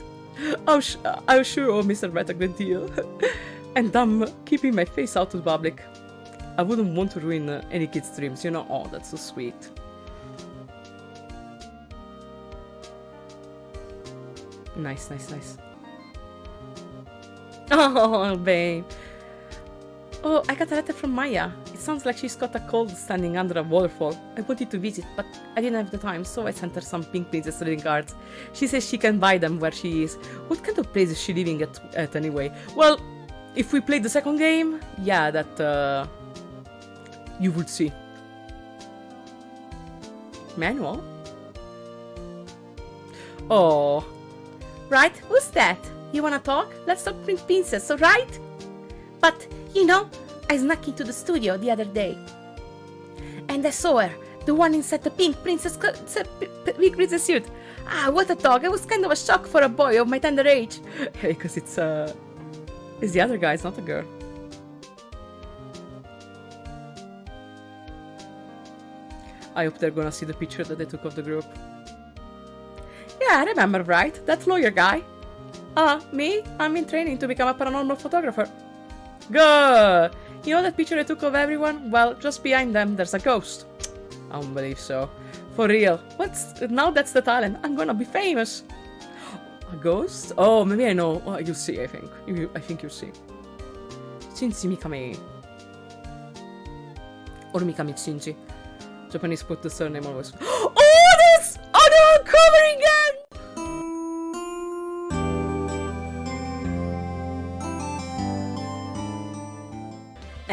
I'm sure owe Mr. Wright a great deal. And I'm keeping my face out to the public. I wouldn't want to ruin any kid's dreams, you know? Oh, that's so sweet. Nice, nice, nice. Oh, babe. Oh, I got a letter from Maya. It sounds like she's got a cold standing under a waterfall. I wanted to visit, but I didn't have the time, so I sent her some Pink Princess trading cards. She says she can buy them where she is. What kind of place is she living at anyway? Well, if we play the second game, yeah, that you would see. Manual? Oh. Right, who's that? You wanna talk? Let's talk Pink Princess, alright? But, you know, I snuck into the studio the other day. And I saw her, the one inside the Pink Princess suit. Ah, what a talk. It was kind of a shock for a boy of my tender age. Hey, because it's the other guy, it's not a girl. I hope they're gonna see the picture that they took of the group. Yeah, I remember, right? That lawyer guy. Me? I'm in training to become a paranormal photographer. Good! You know that picture I took of everyone? Well, just behind them, there's a ghost. I don't believe so. For real. Now that's the talent. I'm gonna be famous. A ghost? Oh, maybe I know. Oh, you'll see, I think. I think you'll see. Shinji Mikami. Or Mikami Shinji. Japanese put the surname always. Oh, this! Oh no, I'm covering again!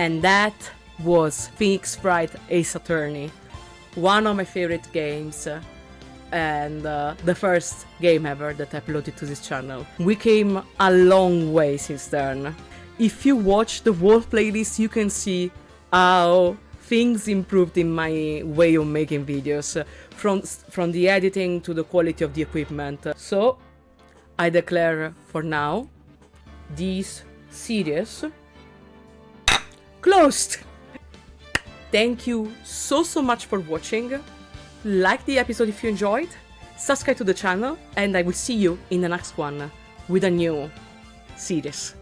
And that was Phoenix Wright Ace Attorney, one of my favorite games, and the first game ever that I uploaded to this channel. We came a long way since then. If you watch the whole playlist, you can see how things improved in my way of making videos, from the editing to the quality of the equipment. So I declare for now this series closed. Thank you so much for watching. Like the episode if you enjoyed, subscribe to the channel, and I will see you in the next one with a new series.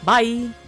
Bye!